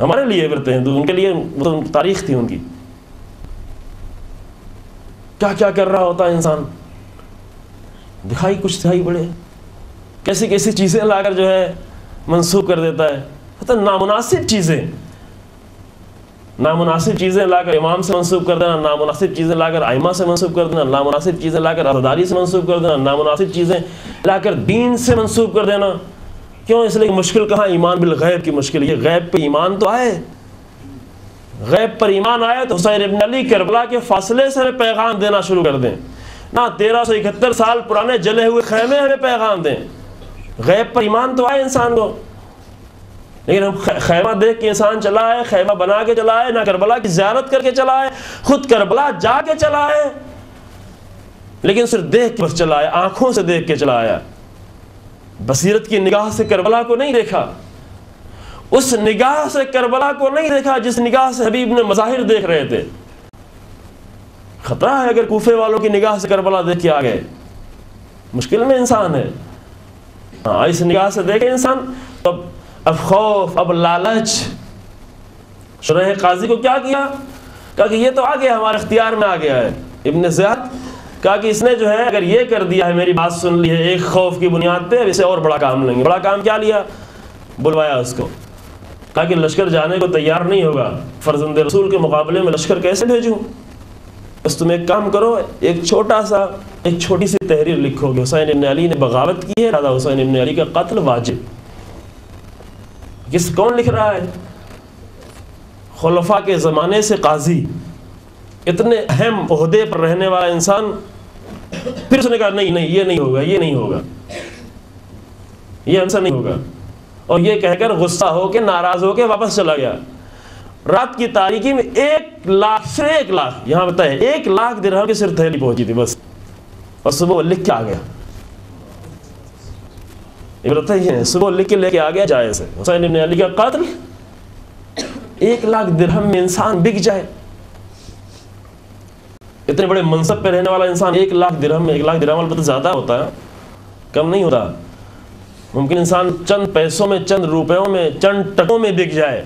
ہمارے لیے عبرتیں ہیں، ان کے لیے تاریخ تھی ان کی. کیا کیا کر رہا ہوتا ہے انسان، دکھائی کچھ دکھائی بڑے، کیسی کیسی چیزیں لا کر جو ہے منسوخ کر دیتا ہے. نامناسب چیزیں لا کر امام سے منسوخ کر دینا، نامناسب چیزیں لا کر ائمہ سے منسوخ کر دینا، نامناسب چیزیں لا کر عزاداری سے منسوخ کر دینا، نامناسب چیزیں لا کر دین سے منسوخ کر دینا. کیوں؟ اس لیے مشکل کہاں؟ ایمان بالغیب کی مشکل. یہ غیب پہ ایمان تو آئے، غیب پر ایمان آئے تو حسین ابن علی کربلا کے فاصلے سے ہمیں پیغام دینا شروع کر دیں. نہ 1371 سال پرانے جلے ہوئے خیمے ہمیں پیغام دیں. غیب پر ایمان تو آئے انسان کو، لیکن ہم خیمہ دیکھ کے انسان چلا ہے، خیمہ بنا کے چلا ہے، نہ کربلا کی زیارت کر کے چلا ہے، خود کربلا جا کے چلا ہے، لیکن صرف دیکھ کے بس چلا ہے، آنکھوں سے دیکھ کے چلا آیا. بصیرت کی نگاہ سے کربلا کو نہیں دیکھا، اس نگاہ سے کربلا کو نہیں دیکھا جس نگاہ سے حبیب نے مظاہر دیکھ رہے تھے. خطرہ ہے اگر کوفے والوں کی نگاہ سے کربلا دیکھ کے آ گئے، مشکل میں انسان ہے. ہاں، اس نگاہ سے دیکھے انسان تو اب خوف، اب لالچ. شرح قاضی کو کیا کیا؟ کہا کہ یہ تو آ گیا، ہمارے اختیار میں آ گیا ہے. ابن زیاد کہا کہ اس نے جو ہے اگر یہ کر دیا ہے، میری بات سن لی ہے ایک خوف کی بنیاد پہ، اب اسے اور بڑا کام لیں گے. بڑا کام کیا لیا؟ بلوایا اس کو. کہا کہ لشکر جانے کو تیار نہیں ہوگا، فرزند رسول کے مقابلے میں لشکر کیسے بھیجوں؟ بس تم ایک کام کرو، ایک چھوٹی سی تحریر لکھو گے، حسین ابن علی نے بغاوت کی ہے، لہذا حسین ابن علی کا قتل واجب. کون لکھ رہا ہے؟ خلفاء کے زمانے سے قاضی، اتنے اہم عہدے پر رہنے والا انسان. پھر اس نے کہا نہیں یہ نہیں ہوگا، یہ نہیں ہوگا، یہ ہم سے نہیں ہوگا. اور یہ کہہ کر غصہ ہو کے، ناراض ہو کے واپس چلا گیا. رات کی تاریکی میں 1 لاکھ، یہاں بتائے 1 لاکھ درہم کی صرف تھیلی پہنچی تھی بس، اور صبح وہ لکھ کے آ گیا. عبرت یہ ہے، صبح لکھ کے لے کے آ گیا جائز ہے. حسین ابن علی کا قاتل 1 لاکھ درہم میں انسان بک جائے. اتنے بڑے منصب پہ رہنے والا انسان 1 لاکھ درہم میں، 1 لاکھ درہم البتہ زیادہ ہوتا ہے، کم نہیں ہوتا. ممکن انسان چند پیسوں میں، چند روپیوں میں، چند ٹکوں میں بک جائے.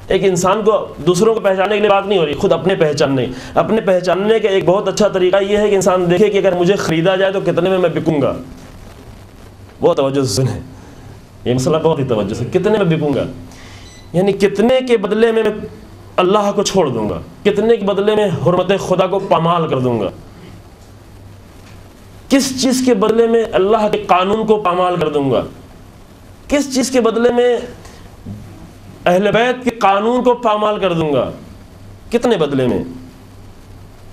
ایک انسان کو دوسروں کو پہچاننے کے لیے بات نہیں ہو رہی، خود اپنے پہچاننے کا ایک بہت اچھا طریقہ یہ ہے کہ انسان دیکھے کہ اگر مجھے خریدا جائے تو کتنے میں بکوں گا. بہت توجہ سے سنیں، یہ مسئلہ بہت ہی توجہ سے. کتنے میں بکوں گا، یعنی کتنے کے بدلے میں اللہ کو چھوڑ دوں گا، کتنے کے بدلے میں حرمت خدا کو پامال کر دوں گا، کس چیز کے بدلے میں اللہ کے قانون کو پامال کر دوں گا، کس چیز کے بدلے میں اہل بیت کے قانون کو پامال کر دوں گا، کتنے بدلے میں.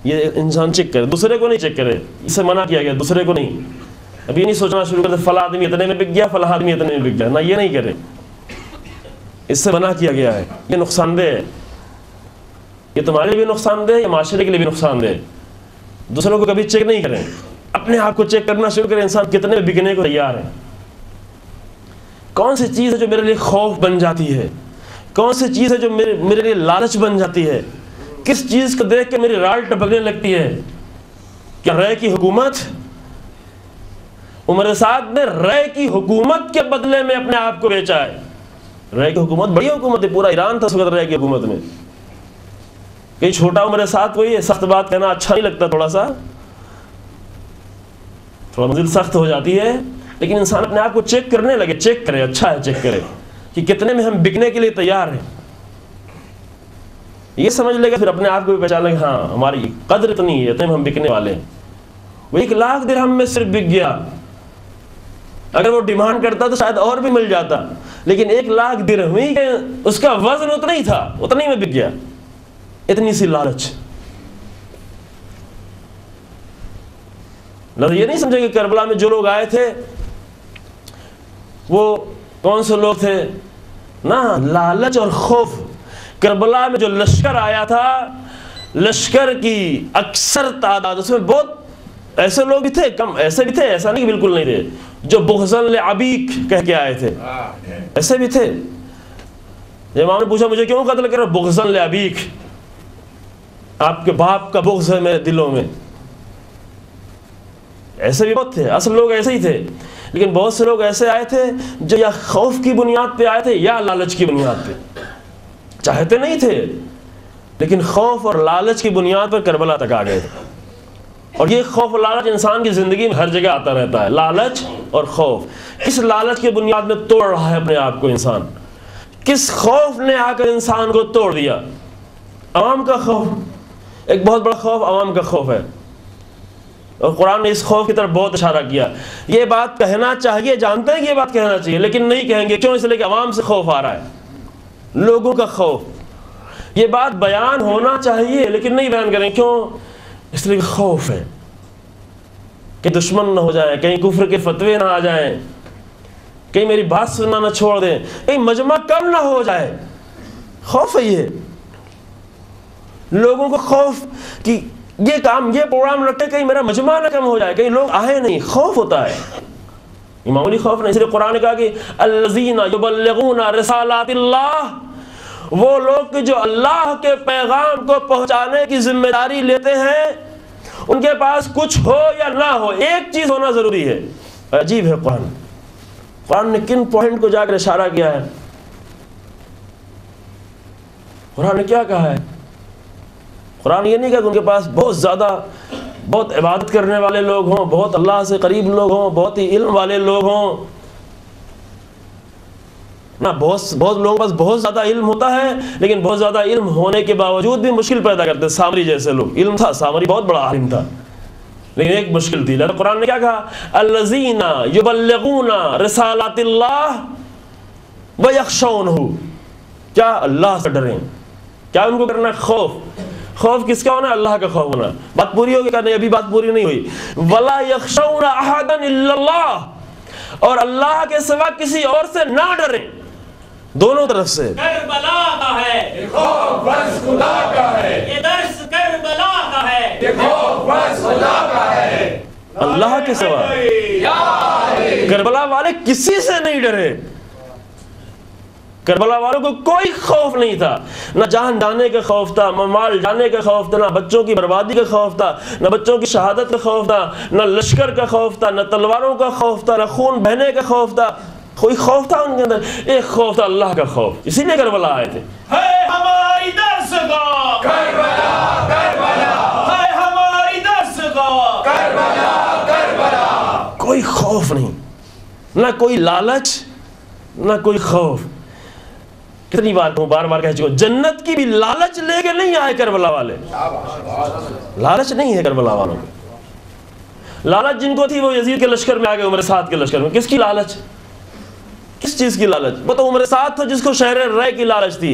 یہ انسان چیک کرے، دوسرے کو نہیں چیک کرے. اسے منع کیا گیا دوسرے کو نہیں. اب یہ نہیں سوچنا شروع کرتے فلاں آدمی اتنے میں بک گیا، فلاں آدمی اتنے میں بک گیا. نہ، یہ نہیں کرے، اس سے منع کیا گیا ہے. یہ نقصان دہ ہے، یہ تمہارے لیے بھی نقصان دہ ہے، یہ معاشرے کے لیے بھی نقصان دہ ہے. دوسروں کو کبھی چیک نہیں کریں، اپنے آپ کو چیک کرنا شروع کریں. انسان کتنے میں بکنے کو تیار ہے، کون سی چیز ہے جو میرے لیے خوف بن جاتی ہے، کون سی چیز ہے جو میرے لیے لالچ بن جاتی ہے، کس چیز کو دیکھ کے میری رال ٹپکنے لگتی ہے. کیا رائے کی حکومت؟ عمر سعد نے رائے کی حکومت کے بدلے میں اپنے آپ کو بیچا ہے. رائے کی حکومت بڑی حکومت ہے، پورا ایران تھا اس وقت رائے کی حکومت میں. کہیں چھوٹا عمر سعد کو یہ سخت بات کہنا اچھا نہیں لگتا، تھوڑا مزید سخت ہو جاتی ہے. لیکن انسان اپنے آپ کو چیک کرنے لگے، چیک کرے، اچھا ہے چیک کرے کہ کتنے میں ہم بکنے کے لیے تیار ہیں. یہ سمجھ لے گا، پھر اپنے آپ کو بھی پہچان لے گا ہاں ہماری قدر اتنی ہے، اتنے میں ہم بکنے والے ہیں. وہ 1 لاکھ درہم میں صرف بک گیا. اگر وہ ڈیمانڈ کرتا تو شاید اور بھی مل جاتا، لیکن 1 لاکھ درہم ہی اس کا وزن اتنا ہی تھا، اتنا ہی میں بک گیا. اتنی سی لالچ. یہ نہیں سمجھے کہ کربلا میں جو لوگ آئے تھے وہ کون سے لوگ تھے؟ نا لالچ اور خوف. کربلا میں جو لشکر آیا تھا، لشکر کی اکثر تعداد، اس میں بہت ایسے لوگ بھی تھے، کم ایسے بھی تھے، ایسا نہیں کہ بالکل نہیں تھے، جو بغضاً لعبیک کہہ کے آئے تھے، ایسے بھی تھے. امام نے پوچھا مجھے کیوں قتل کر رہے ہو؟ بغضاً لعبیک، آپ کے باپ کا بغض ہے میرے دلوں میں. ایسے بھی بہت تھے، اصل لوگ ایسے ہی تھے. لیکن بہت سے لوگ ایسے آئے تھے جو یا خوف کی بنیاد پہ آئے تھے یا لالچ کی بنیاد پہ. چاہتے نہیں تھے لیکن خوف اور لالچ کی بنیاد پر کربلا تک آ گئے تھے. اور یہ خوف و لالچ انسان کی زندگی میں ہر جگہ آتا رہتا ہے، لالچ اور خوف. کس لالچ کی بنیاد میں توڑ رہا ہے اپنے آپ کو انسان؟ کس خوف نے آ کر انسان کو توڑ دیا؟ عوام کا خوف. ایک بہت بڑا خوف عوام کا خوف ہے، اور قرآن نے اس خوف کی طرف بہت اشارہ کیا. یہ بات کہنا چاہیے، جانتے ہیں کہ یہ بات کہنا چاہیے، لیکن نہیں کہیں گے. کیوں؟ اس لیے کہ عوام سے خوف آ رہا ہے، لوگوں کا خوف. یہ بات بیان ہونا چاہیے لیکن نہیں بیان کریں. کیوں؟ اس لیے خوف ہے کہ دشمن نہ ہو جائیں، کہیں کفر کے فتوے نہ آ جائیں، کہیں میری بات سننا نہ چھوڑ دیں، کہیں مجمع کم نہ ہو جائے. خوف ہے یہ. لوگوں کو خوف کہ یہ کام، یہ پروگرام رکھے کہیں میرا مجمع نہ کم ہو جائے، کہیں لوگ آئے نہیں. خوف ہوتا ہے، یہ معمولی خوف نہیں. اس لیے قرآن نے کہا کہ الذین یبلغون رسالات اللہ، وہ لوگ کہ جو اللہ کے پیغام کو پہنچانے کی ذمہ داری لیتے ہیں، ان کے پاس کچھ ہو یا نہ ہو ایک چیز ہونا ضروری ہے. عجیب ہے قرآن نے کن پوائنٹ کو جا کر اشارہ کیا ہے. قرآن نے کیا کہا ہے؟ قرآن یہ نہیں کہا کہ ان کے پاس بہت زیادہ، بہت عبادت کرنے والے لوگ ہوں، بہت اللہ سے قریب لوگ ہوں، بہت ہی علم والے لوگ ہوں. نہ، بہت لوگوں کے پاس بہت زیادہ علم ہوتا ہے لیکن بہت زیادہ علم ہونے کے باوجود بھی مشکل پیدا کرتے. سامری جیسے لوگ، علم تھا، سامری بہت بڑا عالم تھا لیکن ایک مشکل تھی. لیکن قرآن نے کیا کہا؟ الذین یبلغون رسالات اللہ ویخشونہ. کیا؟ اللہ سے ڈریں. کیا ان کو کرنا ہے؟ خوف. خوف کس کا ہونا ہے؟ اللہ کا خوف ہونا. بات پوری ہوگی کہ نہیں؟ ابھی بات پوری نہیں ہوئی. ولا یخشون احدا الا اللہ، اور اللہ کے سوا کسی اور سے نہ ڈریں. دونوں طرف سے. کربلا کا ہے یہ خوف بس خدا کا ہے، یہ درس کربلا کا ہے، یہ خوف بس خدا کا ہے. اللہ کے سوا. کربلا والے کسی سے نہیں ڈرے. کربلا والوں کو کوئی خوف نہیں تھا. نہ جان جانے کا خوف تھا، نہ مال جانے کا خوف تھا، نہ بچوں کی بربادی کا خوف تھا، نہ بچوں کی شہادت کا خوف تھا، نہ لشکر کا خوف تھا، نہ تلواروں کا خوف تھا، نہ خون بہنے کا خوف تھا. کوئی خوف تھا ان کے اندر؟ ایک خوف تھا، اللہ کا خوف. اسی لیے کربلا آئے تھے. ہے ہماری درسگاہ کربلا کربلا ہے ہماری درسگاہ. کربلا کربلا. کوئی خوف نہیں، نہ کوئی لالچ، نہ کوئی خوف. کتنی بار کہوں، بار بار کہہ چکا، جنت کی بھی لالچ لے کے نہیں آئے کربلا والے. لالچ نہیں ہے کربلا والوں کو. لالچ جن کو تھی وہ یزید کے لشکر میں آ گئے، عمر سعد کے لشکر میں. کس کی لالچ؟ کس چیز کی لالچ؟ وہ تو عمر سعد تھا جس کو شہر رے کی لالچ تھی.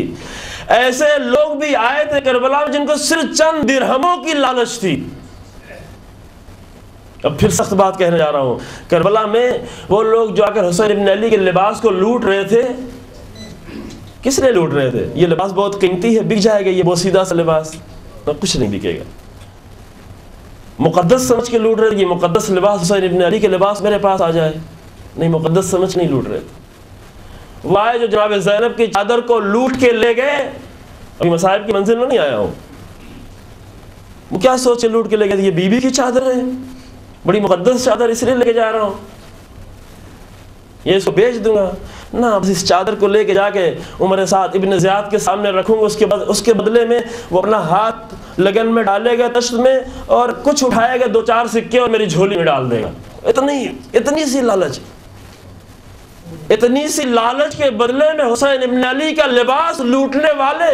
ایسے لوگ بھی آئے تھے کربلا میں جن کو صرف چند درہموں کی لالچ تھی. اب پھر سخت بات کہنے جا رہا ہوں. کربلا میں وہ لوگ جو آ کر حسین ابن علی کے لباس کو لوٹ رہے تھے، کس لیے لوٹ رہے تھے؟ یہ لباس بہت قیمتی ہے، بک جائے گا، یہ بہت سیدھا سا لباس، تو کچھ نہیں بکے گا. مقدس سمجھ کے لوٹ رہے تھے. یہ مقدس لباس حسین ابن علی کے لباس میرے پاس آ جائے. نہیں، مقدس سمجھ نہیں لوٹ رہے تھے. وہ آئے جو جناب زینب کی چادر کو لوٹ کے لے گئے. ابھی مصائب کی منزل میں نہیں آیا ہوں. وہ کیا سوچ کے لوٹ کے لے گئے؟ یہ بی بی کی چادر ہے، بڑی مقدس چادر، اس لیے لے کے جا رہا ہوں، یہ اس کو بیچ دوں گا. نہ، بس اس چادر کو لے کے جا کے عمر سعد ابن زیاد کے سامنے رکھوں گا. اس کے بدلے میں وہ اپنا ہاتھ لگن میں ڈالے گا، تشت میں، اور کچھ اٹھائے گا، 2-4 سکے اور میری جھولی میں ڈال دے گا. اتنی سی لالچ. اتنی سی لالچ کے بدلے میں حسین ابن علی کا لباس لوٹنے والے.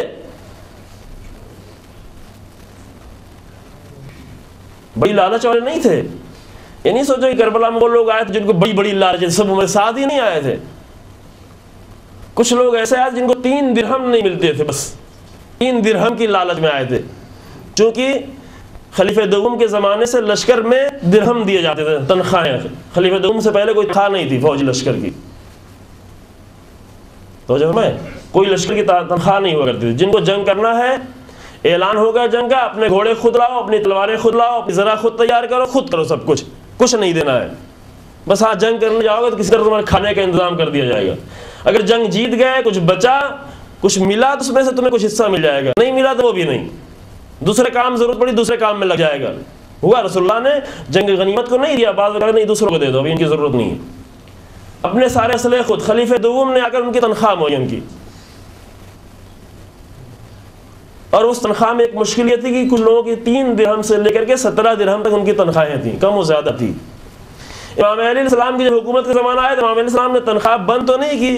بڑی لالچ والے نہیں تھے. یہ نہیں سوچو کہ کربلا میں وہ لوگ آئے تھے جن کو بڑی بڑی لالچ، سب عمر سعد ہی نہیں آئے تھے. کچھ لوگ ایسے آئے جن کو 3 درہم نہیں ملتے تھے، بس 3 درہم کی لالچ میں آئے تھے. چونکہ خلیفہ دوم کے زمانے سے لشکر میں درہم دیے جاتے تھے، تنخواہیں. خلیفہ دوم سے پہلے کوئی تنخواہ نہیں تھی فوجی لشکر کی. تو جو میں کوئی لشکر کی تنخواہ نہیں ہوا کرتی تھی. جن کو جنگ کرنا ہے اعلان ہوگا جنگ کا, اپنے گھوڑے خود لاؤ, اپنی تلواریں خود لاؤ, اپنی ذرا خود تیار کرو, خود کرو سب کچھ نہیں دینا ہے. بس ہاں جنگ کرنے جاؤ گے تو کسی طرح تمہارے کھانے کا انتظام کر دیا جائے گا. اگر جنگ جیت گئے, کچھ بچا, کچھ ملا تو اس میں سے تمہیں کچھ حصہ مل جائے گا, نہیں ملا تو وہ بھی نہیں. دوسرے کام ضرورت پڑی دوسرے کام میں لگ جائے گا. ہوا رسول اللہ نے جنگ غنیمت کو نہیں دیا, بعض لوگ نہیں دوسروں کو دے دو, ابھی ان کی ضرورت نہیں ہے. اپنے سارے اسلحے خود. خلیفہ دوم نے آ کر ان کی تنخواہ معین کی, اور اس تنخواہ میں ایک مشکل یہ تھی کہ کچھ لوگوں کی 3 درہم سے لے کر کے 17 درہم تک ان کی تنخواہیں تھیں, کم و زیادہ تھی. امام علیہ السلام کی جو حکومت کا زمانہ آیا تو امام علیہ السلام نے تنخواہ بند تو نہیں کی,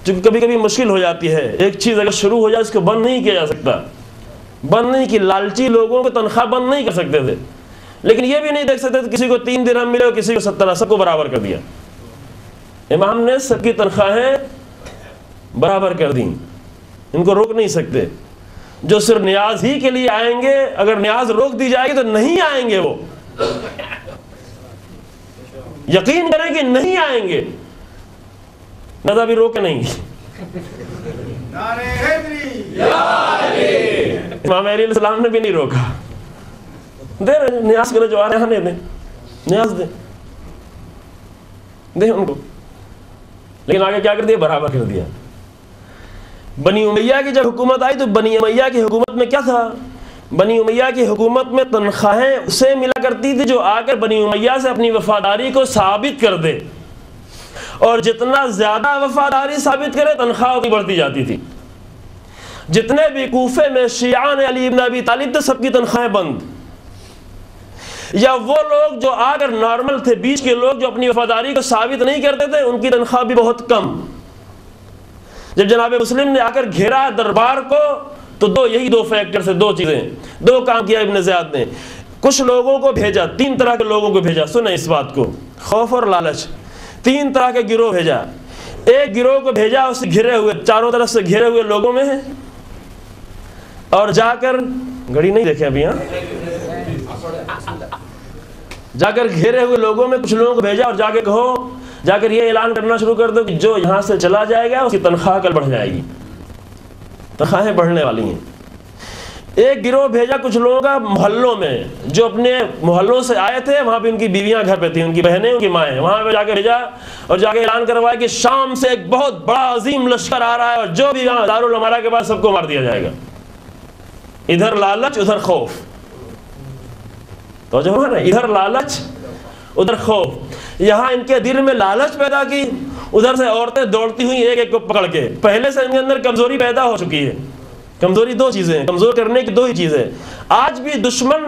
چونکہ کبھی کبھی مشکل ہو جاتی ہے, ایک چیز اگر شروع ہو جائے اس کو بند نہیں کیا جا سکتا, بند نہیں کی. لالچی لوگوں کو تنخواہ بند نہیں کر سکتے تھے, لیکن یہ بھی نہیں دیکھ سکتے تھے کسی کو 3 درہم ملے اور کسی کو 17, سب کو برابر کر دیا. امام نے سب کی تنخواہیں برابر کر دیں, ان کو روک نہیں سکتے. جو صرف نیاز ہی کے لیے آئیں گے, اگر نیاز روک دی جائے گی تو نہیں آئیں گے, وہ یقین کریں کہ نہیں آئیں گے. نہ بھی روکے نہیں. امام علیہ السلام نے بھی نہیں روکا, دے رہے نیاز کرے, جو آ رہے ہیں دیں, نیاز دیں ان کو. لیکن آگے کیا کر دیا, برابر کر دیا. بنی امیہ کی جب حکومت آئی تو بنی امیہ کی حکومت میں کیا تھا, بنی امیہ کی حکومت میں تنخواہیں اسے ملا کرتی تھی جو آ کر بنی امیہ سے اپنی وفاداری کو ثابت کر دے, اور جتنا زیادہ وفاداری ثابت کرے تنخواہ کی بڑھتی جاتی تھی. جتنے بھی کوفے میں شیعان علی بن ابی طالب تھے سب کی تنخواہیں بند, یا وہ لوگ جو آ کر نارمل تھے, بیچ کے لوگ جو اپنی وفاداری کو ثابت نہیں کرتے تھے, ان کی تنخواہ بھی بہت کم. جب جناب مسلم نے آ کر گھیرا دربار کو تو یہی 2 فیکٹر سے 2 چیزیں, 2 کام کیا ابن زیاد نے. کچھ لوگوں کو بھیجا, 3 طرح کے لوگوں کو بھیجا, سنیں اس بات کو, خوف اور لالچ, 3 طرح کے گروہ بھیجا. ایک گروہ کو بھیجا اس گھرے ہوئے, چاروں طرف سے گھرے ہوئے لوگوں میں, اور جا کر گھڑی نہیں دیکھے ابھی, جا کر گھیرے ہوئے لوگوں میں کچھ لوگوں کو بھیجا, اور جا کے کہو, جا کر یہ اعلان کرنا شروع کر دو کہ جو یہاں سے چلا جائے گا اس کی تنخواہ کل بڑھ جائے گی, تنخواہیں بڑھنے والی ہیں. ایک گروہ بھیجا کچھ لوگوں کا محلوں میں, جو اپنے محلوں سے آئے تھے, وہاں پہ ان کی بیویاں گھر پہ تھیں, ان کی بہنیں, ان کی مائیں, وہاں پہ جا کے بھیجا اور جا کے اعلان کروایا کہ شام سے ایک بہت بڑا عظیم لشکر آ رہا ہے, اور جو بھی یہاں دارالامارہ کے پاس سب کو مار دیا جائے گا. ادھر لالچ ادھر خوف, تو جو ہے نا, ادھر لالچ ادھر خوف. یہاں ان کے دل میں لالچ پیدا کی, ادھر سے عورتیں دوڑتی ہوئی ایک ایک کو پکڑ کے. پہلے سے ان کے اندر کمزوری پیدا ہو چکی ہے. کمزوری 2 چیزیں ہیں, کمزور کرنے کی 2 ہی چیزیں. آج بھی دشمن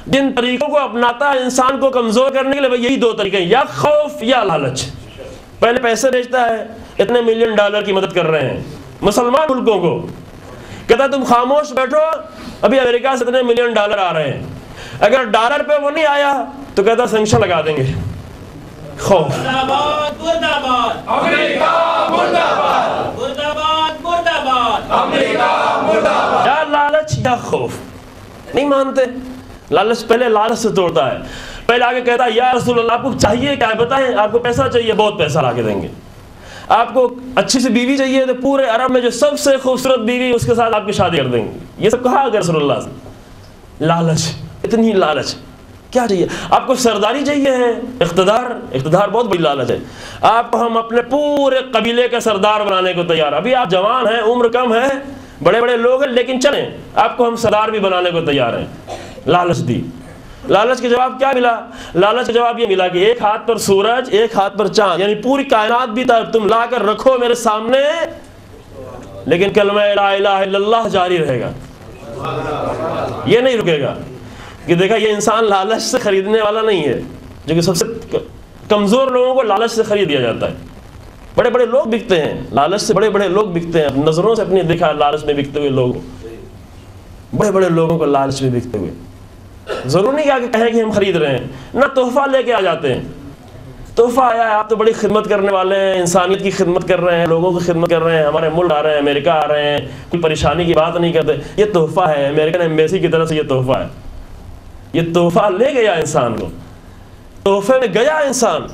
جن طریقوں کو اپناتا ہے انسان کو کمزور کرنے کے لیے, یہی 2 طریقے ہیں, یا خوف یا لالچ. پہلے پیسے بھیجتا ہے, اتنے $1 ملین کی مدد کر رہے ہیں مسلمان ملکوں کو, کہتا ہے تم خاموش بیٹھو, ابھی امریکہ سے اتنے $1 ملین آ رہے ہیں. اگر ڈالر پہ وہ نہیں آیا تو کہتا سینکشن لگا دیں گے. خوف. مرداباد مرداباد امریکہ مردہ باد, مرداباد مرداباد امریکہ مردہ باد. یا لالچ یا خوف, نہیں مانتے. لالچ پہلے لالچ سے توڑتا ہے. پہلے آگے کہتا ہے یا رسول اللہ آپ کو چاہیے کیا ہے, بتائیں. آپ کو پیسہ چاہیے, بہت پیسہ لا کے دیں گے. آپ کو اچھی سی بیوی چاہیے تو پورے عرب میں جو سب سے خوبصورت بیوی اس کے ساتھ آپ کی شادی کر دیں گے. یہ سب کہا اگر رسول اللہ سے. لالچ, اتنی لالچ. کیا چاہیے آپ کو؟ سرداری چاہیے ہے, اقتدار بہت بڑی لالچ ہے. آپ کو ہم اپنے پورے قبیلے کا سردار بنانے کو تیار. ابھی آپ جوان ہیں, عمر کم ہے, بڑے بڑے لوگ ہیں, لیکن چلیں آپ کو ہم سردار بھی بنانے کو تیار ہیں. لالچ دی. لالچ کے جواب کیا ملا؟ لالچ کا جواب یہ ملا کہ ایک ہاتھ پر سورج, ایک ہاتھ پر چاند, یعنی پوری کائنات بھی تم لا کر رکھو میرے سامنے, لیکن کلمہ لا الہ الا اللہ جاری رہے گا, یہ نہیں رکے گا. کہ دیکھا یہ انسان لالچ سے خریدنے والا نہیں ہے, جو کہ سب سے کمزور لوگوں کو لالچ سے خرید دیا جاتا ہے. بڑے بڑے لوگ بکتے ہیں لالچ سے, بڑے بڑے لوگ بکتے ہیں. نظروں سے اپنی دیکھا لالچ میں بکتے ہوئے لوگ, بڑے بڑے لوگوں کو لالچ میں بکتے ہوئے. ضرور نہیں کہ کہیں کہ ہم خرید رہے ہیں, نہ تحفہ لے کے آ جاتے ہیں. تحفہ آیا ہے, آپ تو بڑی خدمت کرنے والے ہیں, انسانیت کی خدمت کر رہے ہیں, لوگوں کی خدمت کر رہے ہیں, ہمارے ملک آ رہے ہیں, امریکہ آ رہے ہیں, کوئی پریشانی کی بات نہیں کرتے. یہ تحفہ ہے, امریکن ایمبیسی کی طرف سے یہ تحفہ ہے. یہ تحفہ لے گیا انسان کو, تحفے میں گیا انسان.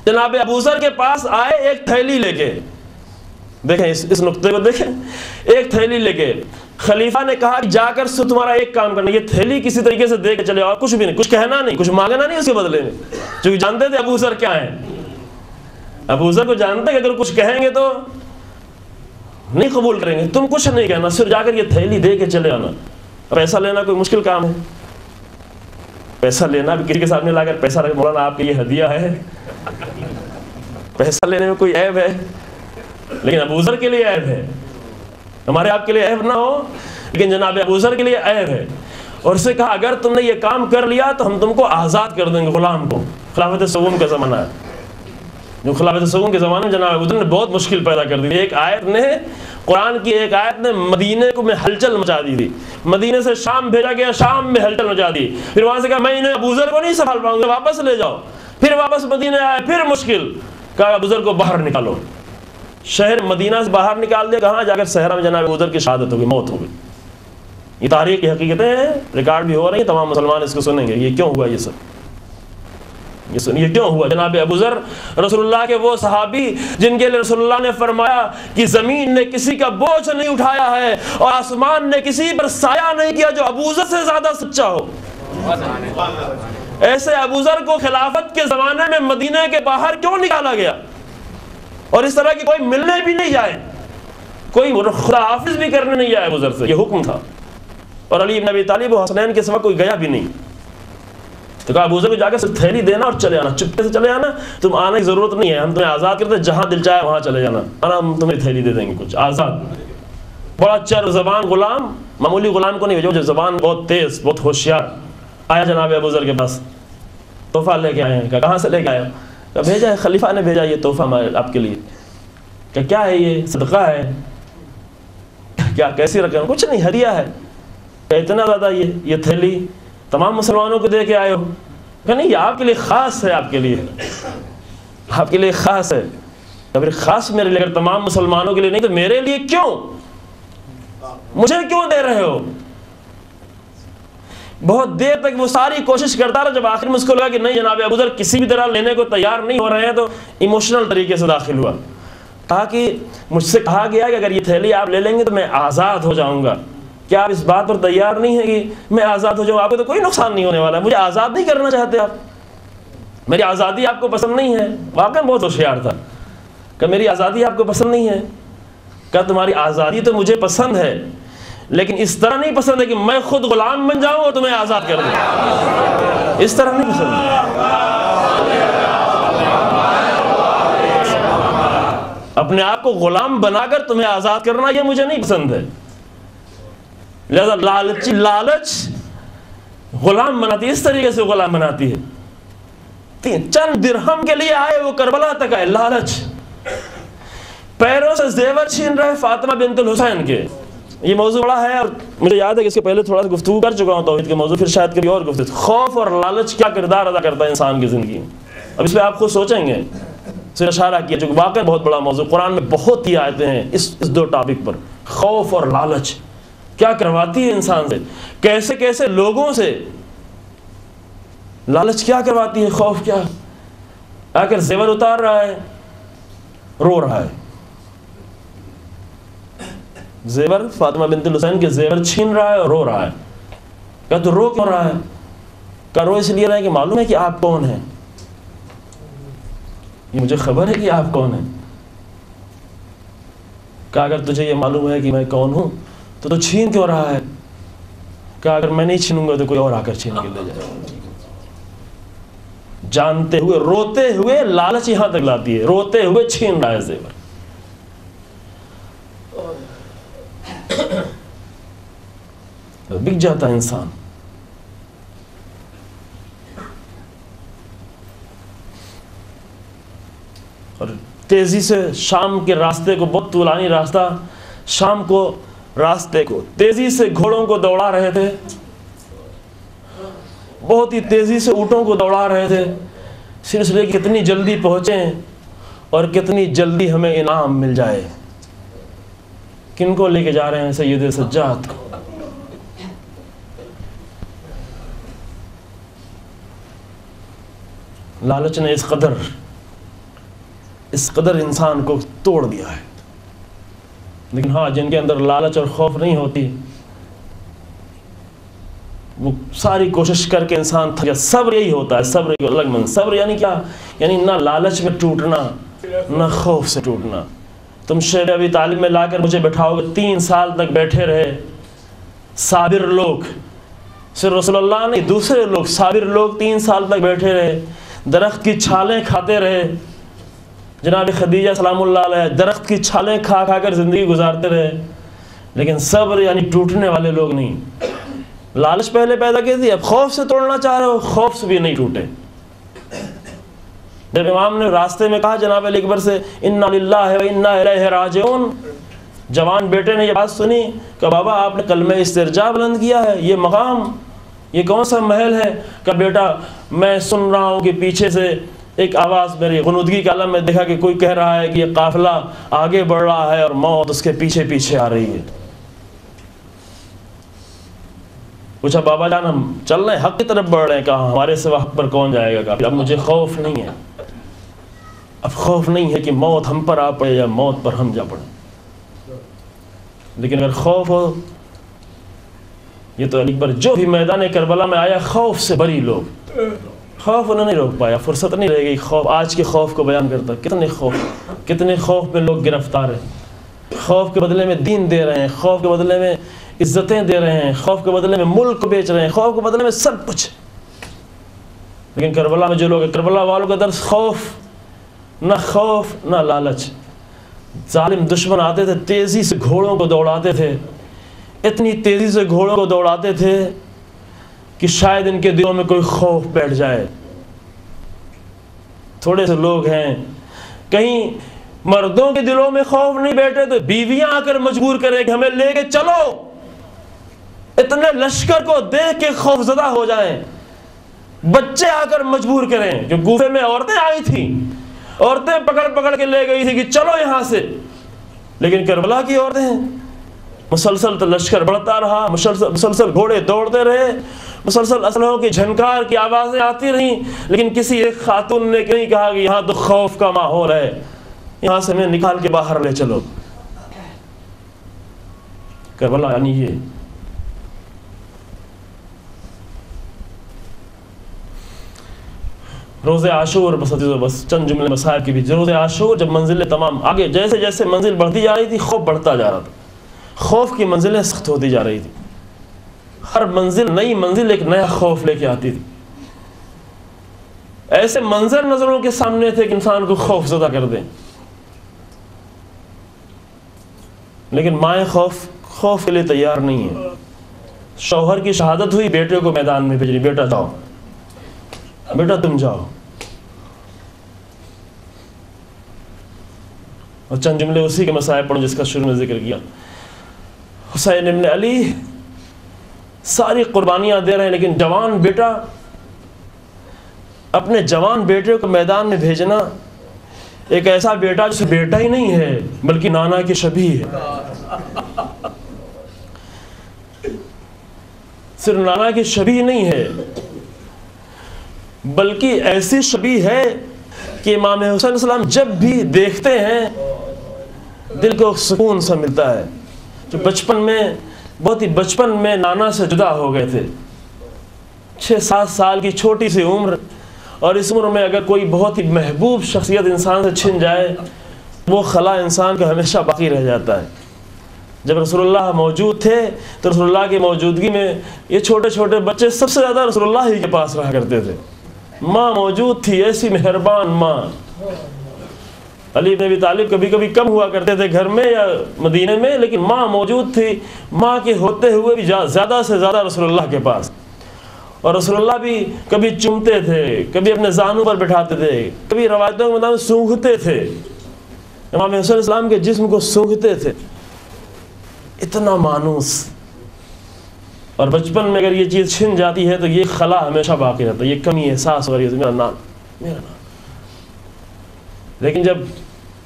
جناب ابو ذر کے پاس آئے ایک تھیلی لے کے, دیکھیں اس نقطے کو دیکھیں. ایک تھیلی لے کے خلیفہ نے کہا جا کر تمہارا ایک کام کرنا, یہ تھیلی کسی طریقے سے دے کے چلے, اور کچھ بھی نہیں, کچھ کہنا نہیں, کچھ مانگنا نہیں اس کے بدلے میں, کیونکہ جانتے تھے ابو ذر کیا ہیں. ابو ذر کو جانتے کہ اگر کچھ کہیں گے تو نہیں قبول کریں گے. تم کچھ نہیں کہنا, صرف جا کر یہ تھیلی دے کے چلے آنا. پیسہ لینا کوئی مشکل کام ہے؟ پیسہ لینا بھی کسی کے سامنے لا کر پیسہ رکھ, مولانا آپ کے یہ ہدیہ ہے, پیسہ لینے میں کوئی عیب ہے؟ لیکن ابو ذر کے لیے عیب ہے. ہمارے آپ کے لیے عیب نہ ہو, لیکن جناب ابو ذر کے لیے عیب ہے. اور اس سے کہا اگر تم نے یہ کام کر لیا تو ہم تم کو آزاد کر دیں گے, غلام کو. خلافت سوم کا زمانہ ہے, جو خلافت سوم کے زمانے میں جناب ابو ذر نے بہت مشکل پیدا کر دی. ایک آیت نے, قرآن کی ایک آیت نے مدینے کو میں ہلچل مچا دی تھی. مدینے سے شام بھیجا گیا, شام میں ہلچل مچا دی. پھر وہاں سے کہا میں انہیں ابو ذر کو نہیں سنبھال پاؤں گا, واپس لے جاؤ. پھر واپس مدینے آئے, پھر مشکل, کہا ابو ذر کو باہر نکالو. شہر مدینہ سے باہر نکال دیا. کہاں جا کر صحرا میں جناب ابو ذر کی شہادت ہو گئی, موت ہو گئی. یہ تاریخ کی حقیقتیں ہیں, ریکارڈ بھی ہو رہی ہیں, تمام مسلمان اس کو سنیں گے. یہ کیوں ہوا یہ سب, یہ کیوں ہوا؟ جناب ابو ذر رسول اللہ کے وہ صحابی جن کے لیے رسول اللہ نے فرمایا کہ زمین نے کسی کا بوجھ نہیں اٹھایا ہے اور آسمان نے کسی پر سایہ نہیں کیا جو ابو ذر سے زیادہ سچا ہو. ایسے ابو ذر کو خلافت کے زمانے میں مدینے کے باہر کیوں نکالا گیا؟ اور اس طرح کی کوئی ملنے بھی نہیں جائے, کوئی خدا حافظ بھی کرنے نہیں جائے ابو ذر سے, یہ حکم تھا. اور علی بن ابی طالب و حسنین کے سوا کوئی گیا بھی نہیں. تو کہا ابو ذر کو جا کے صرف تھیلی دینا اور چلے آنا, چپکے سے چلے آنا, تم آنے کی ضرورت نہیں ہے, ہم تمہیں آزاد کرتے, جہاں دل چاہے وہاں چلے جانا, ہم تمہیں تھیلی دے دیں گے کچھ آزاد. بڑا چر زبان غلام, معمولی غلام کو نہیں بھیجو, جو زبان بہت تیز, بہت ہوشیار. آیا جناب ابو ذر کے پاس, تحفہ لے کے آئے ہیں. کہا کہاں سے لے کے آئے؟ کہا بھیجا ہے, خلیفہ نے بھیجا یہ تحفہ آپ کے لیے. کہ کیا ہے یہ؟ صدقہ ہے. کیا کیسی رقم؟ کچھ نہیں, ہدیہ ہے. کہ اتنا زیادہ یہ تھیلی تمام مسلمانوں کو دے کے آئے ہو؟ کہ نہیں, یہ آپ کے لیے خاص ہے, آپ کے لیے, آپ کے لیے خاص ہے. پھر خاص میرے لیے, اگر تمام مسلمانوں کے لیے نہیں تو میرے لیے کیوں, مجھے کیوں دے رہے ہو؟ بہت دیر تک وہ ساری کوشش کرتا رہا, جب آخر میں اس کو لگا کہ نہیں جناب ابو ذر کسی بھی طرح لینے کو تیار نہیں ہو رہے ہیں, تو ایموشنل طریقے سے داخل ہوا. کہا کہ مجھ سے کہا گیا کہ اگر یہ تھیلی آپ لے لیں گے تو میں آزاد ہو جاؤں گا. کیا آپ اس بات پر تیار نہیں ہیں کہ میں آزاد ہو جاؤں؟ آپ کو تو کوئی نقصان نہیں ہونے والا ہے, مجھے آزاد نہیں کرنا چاہتے آپ, میری آزادی آپ کو پسند نہیں ہے. واقعا بہت ہوشیار تھا. کہ میری آزادی آپ کو پسند نہیں ہے؟ کہ تمہاری آزادی تو مجھے پسند ہے, لیکن اس طرح نہیں پسند ہے کہ میں خود غلام بن جاؤں اور تمہیں آزاد کر دوں. اس طرح نہیں پسند ہے. اپنے آپ کو غلام بنا کر تمہیں آزاد کرنا یہ مجھے نہیں پسند ہے. لہذا لالچ غلام بناتی ہے, اس طریقے سے غلام بناتی ہے. چند درہم کے لیے آئے, وہ کربلا تک آئے, لالچ. پیروں سے زیور چھین رہے فاطمہ بنت الحسین کے. یہ موضوع بڑا ہے اور مجھے یاد ہے کہ اس کے پہلے تھوڑا سا گفتگو کر چکا ہوں توحید کے موضوع, پھر شاید کبھی اور گفتگو. خوف اور لالچ کیا کردار ادا کرتا ہے انسان کی زندگی میں, اب اس پہ آپ خود سوچیں گے. سے اشارہ کیا, جو واقعی بہت بڑا موضوع, قرآن میں بہت ہی آیتیں ہیں اس دو ٹاپک پر. خوف اور لالچ کیا کرواتی ہے انسان سے, کیسے کیسے لوگوں سے لالچ کیا کرواتی ہے, خوف کیا. آ کر زیور اتار رہا ہے, رو رہا ہے. زیور فاطمہ بنت الحسین کے زیور چھین رہا ہے اور رو رہا ہے. کہا تو رو کیوں رہا ہے؟ کہا رو اس لیے رہا ہے کہ معلوم ہے کہ آپ کون ہیں, یہ مجھے خبر ہے کہ آپ کون ہیں. کہا اگر تجھے یہ معلوم ہے کہ میں کون ہوں تو چھین کیوں رہا ہے؟ کہا اگر میں نہیں چھینوں گا تو کوئی اور آ کر چھین کے لے جائے. جانتے ہوئے, روتے ہوئے, لالچ یہاں تک لاتی ہے, روتے ہوئے چھین رہا ہے زیور. بک جاتا ہے انسان. اور تیزی سے شام کے راستے کو, بہت طولانی راستہ, شام کو راستے کو تیزی سے گھوڑوں کو دوڑا رہے تھے, بہت ہی تیزی سے اونٹوں کو دوڑا رہے تھے, صرف اس لیے کتنی جلدی پہنچیں اور کتنی جلدی ہمیں انعام مل جائے. کن کو لے کے جا رہے ہیں؟ سید سجاد کو. لالچ نے اس قدر انسان کو توڑ دیا ہے. لیکن ہاں جن کے اندر لالچ اور خوف نہیں ہوتی وہ ساری کوشش کر کے انسان تھک جاتا. صبر یہی ہوتا ہے, صبر ایک الگ من. صبر یعنی کیا؟ یعنی نہ لالچ میں ٹوٹنا نہ خوف سے ٹوٹنا. تم شیخ ابی طالب میں لا کر مجھے بٹھاؤ گے, 3 سال تک بیٹھے رہے صابر لوگ, صرف رسول اللہ نہیں دوسرے لوگ صابر لوگ 3 سال تک بیٹھے رہے, درخت کی چھالیں کھاتے رہے. جناب خدیجہ سلام اللہ علیہ درخت کی چھالیں کھا کھا کر زندگی گزارتے رہے. لیکن صبر یعنی ٹوٹنے والے لوگ نہیں. لالچ پہلے پیدا کی تھی, اب خوف سے توڑنا چاہ رہے ہو, خوف سے بھی نہیں ٹوٹے. جب امام نے راستے میں کہا جناب علی اکبر سے انا للہ و انا الیہ راجعون, جوان بیٹے نے یہ بات سنی کہ بابا آپ نے کلمہ استرجاع بلند کیا ہے, یہ مقام یہ کون سا محل ہے؟ کہ بیٹا میں سن رہا ہوں کہ پیچھے سے ایک آواز میری غنودگی کا عالم میں دیکھا کہ کوئی کہہ رہا ہے کہ یہ قافلہ آگے بڑھ رہا ہے اور موت اس کے پیچھے پیچھے آ رہی ہے. پوچھا بابا جان ہم چل رہے ہیں حق کی طرف بڑھ رہے ہیں, کہا ہمارے سوا حق پر کون جائے گا. اب مجھے خوف نہیں ہے, اب خوف نہیں ہے کہ موت ہم پر آ پڑے یا موت پر ہم جا پڑے. لیکن اگر خوف ہو, یہ تو علی اکبر جو بھی میدان کربلا میں آیا خوف سے بری لوگ, خوف انہوں نے روک پایا, فرصت نہیں رہ گئی خوف. آج کے خوف کو بیان کرتا, کتنے خوف میں لوگ گرفتار ہیں. خوف کے بدلے میں دین دے رہے ہیں, خوف کے بدلے میں عزتیں دے رہے ہیں, خوف کے بدلے میں ملک کو بیچ رہے ہیں, خوف کے بدلے میں سب کچھ. لیکن کربلا میں جو لوگ ہیں, کربلا والوں کا درس خوف نہ لالچ. ظالم دشمن آتے تھے تیزی سے گھوڑوں کو دوڑاتے تھے, اتنی تیزی سے گھوڑوں کو دوڑاتے تھے کہ شاید ان کے دلوں میں کوئی خوف بیٹھ جائے. تھوڑے سے لوگ ہیں, کہیں مردوں کے دلوں میں خوف نہیں بیٹھے تو بیویاں آ کر مجبور کریں کہ ہمیں لے کے چلو. اتنے لشکر کو دیکھ کے خوف زدہ ہو جائیں. بچے آ کر مجبور کریں, جو گوفے میں عورتیں آئی تھیں, عورتیں پکڑ پکڑ کے لے گئی تھی کہ چلو یہاں سے. لیکن کربلا کی عورتیں مسلسل تو لشکر بڑھتا رہا, مسلسل گھوڑے دوڑتے رہے, مسلسل اسلحوں کی جھنکار کی آوازیں آتی رہیں, لیکن کسی ایک خاتون نے نہیں کہا کہ یہاں تو خوف کا ماحول ہے, یہاں سے میں نکال کے باہر لے چلو. کربلا یعنی یہ. روز عاشور بس چند جملے مسائل کی بھی. روز عاشور جب منزلیں تمام آگے جیسے جیسے منزل بڑھتی جا رہی تھی خوف بڑھتا جا رہا تھا, خوف کی منزلیں سخت ہوتی جا رہی تھی. ہر منزل نئی منزل ایک نیا خوف لے کے آتی تھی. ایسے منظر نظروں کے سامنے تھے کہ انسان کو خوف زدہ کر دیں. لیکن مائیں خوف کے لیے تیار نہیں ہے. شوہر کی شہادت ہوئی, بیٹے کو میدان میں بھیج رہی, بیٹا جاؤ, بیٹا تم جاؤ. اور چند جملے اسی کے مسائل پڑھو جس کا شروع میں ذکر کیا. حسین ابن علی ساری قربانیاں دے رہے ہیں, لیکن جوان بیٹا, اپنے جوان بیٹے کو میدان میں بھیجنا, ایک ایسا بیٹا جسے بیٹا ہی نہیں ہے بلکہ نانا کی شبیہ ہے. صرف نانا کی شبیہ نہیں ہے بلکہ ایسی شبیہ ہے کہ امام حسین علیہ السلام جب بھی دیکھتے ہیں دل کو سکون سا ملتا ہے. جو بہت ہی بچپن میں نانا سے جدا ہو گئے تھے, 6-7 سال کی چھوٹی سی عمر, اور اس عمر میں اگر کوئی بہت ہی محبوب شخصیت انسان سے چھن جائے وہ خلا انسان کا ہمیشہ باقی رہ جاتا ہے. جب رسول اللہ موجود تھے تو رسول اللہ کی موجودگی میں یہ چھوٹے چھوٹے بچے سب سے زیادہ رسول اللہ ہی کے پاس رہا کرتے تھے. ماں موجود تھی, ایسی مہربان ماں. علی بن ابی طالب کبھی کبھی کم ہوا کرتے تھے گھر میں یا مدینے میں, لیکن ماں موجود تھی. ماں کے ہوتے ہوئے بھی زیادہ سے زیادہ رسول اللہ کے پاس. اور رسول اللہ بھی کبھی چومتے تھے, کبھی اپنے زانوں پر بٹھاتے تھے, کبھی روایتوں کے مطابق سونگھتے تھے, امام حسین علیہ السلام کے جسم کو سونگھتے تھے. اتنا مانوس. اور بچپن میں اگر یہ چیز چھن جاتی ہے تو یہ خلا ہمیشہ باقی رہتا ہے, یہ کمی احساس ہو رہی ہے, میرا نام. لیکن جب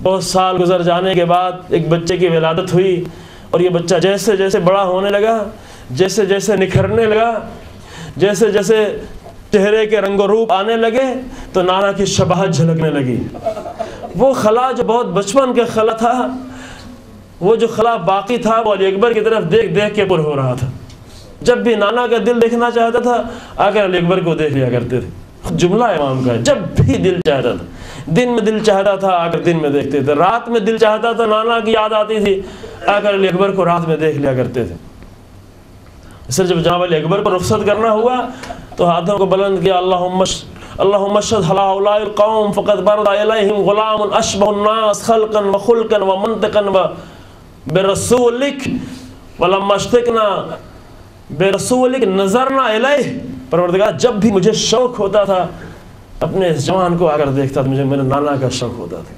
بہت سال گزر جانے کے بعد ایک بچے کی ولادت ہوئی اور یہ بچہ جیسے جیسے بڑا ہونے لگا, جیسے جیسے نکھرنے لگا, جیسے جیسے چہرے کے رنگ و روپ آنے لگے تو نانا کی شباہت جھلکنے لگی. وہ خلا جو بہت بچپن کا خلا تھا وہ جو خلا باقی تھا وہ علی اکبر کی طرف دیکھ دیکھ کے پر ہو رہا تھا. جب بھی نانا کا دل دیکھنا چاہتا تھا آ کر علی اکبر کو دیکھ لیا کرتے تھے. جملہ امام کا ہے, جب بھی دل چاہتا تھا, دن میں دل چاہتا تھا آ کر دن میں دیکھتے تھے, رات میں دل چاہتا تھا نانا کی یاد آتی تھی آ کر علی اکبر کو رات میں دیکھ لیا کرتے تھے. اس لیے جب جناب علی اکبر کو رخصت کرنا ہوا تو ہاتھوں کو بلند کیا, اللہم اشہد علی ہؤلاء القوم فقد برد الیہم غلام اشبہ الناس خلقا وخلقا ومنطقا برسولک ولما اشتقنا برسولک نظرنا الیہ. پروردگار جب بھی مجھے شوق ہوتا تھا اپنے اس جوان کو آ کر دیکھتا تھا, مجھے میرے نانا کا شوق ہوتا تھا.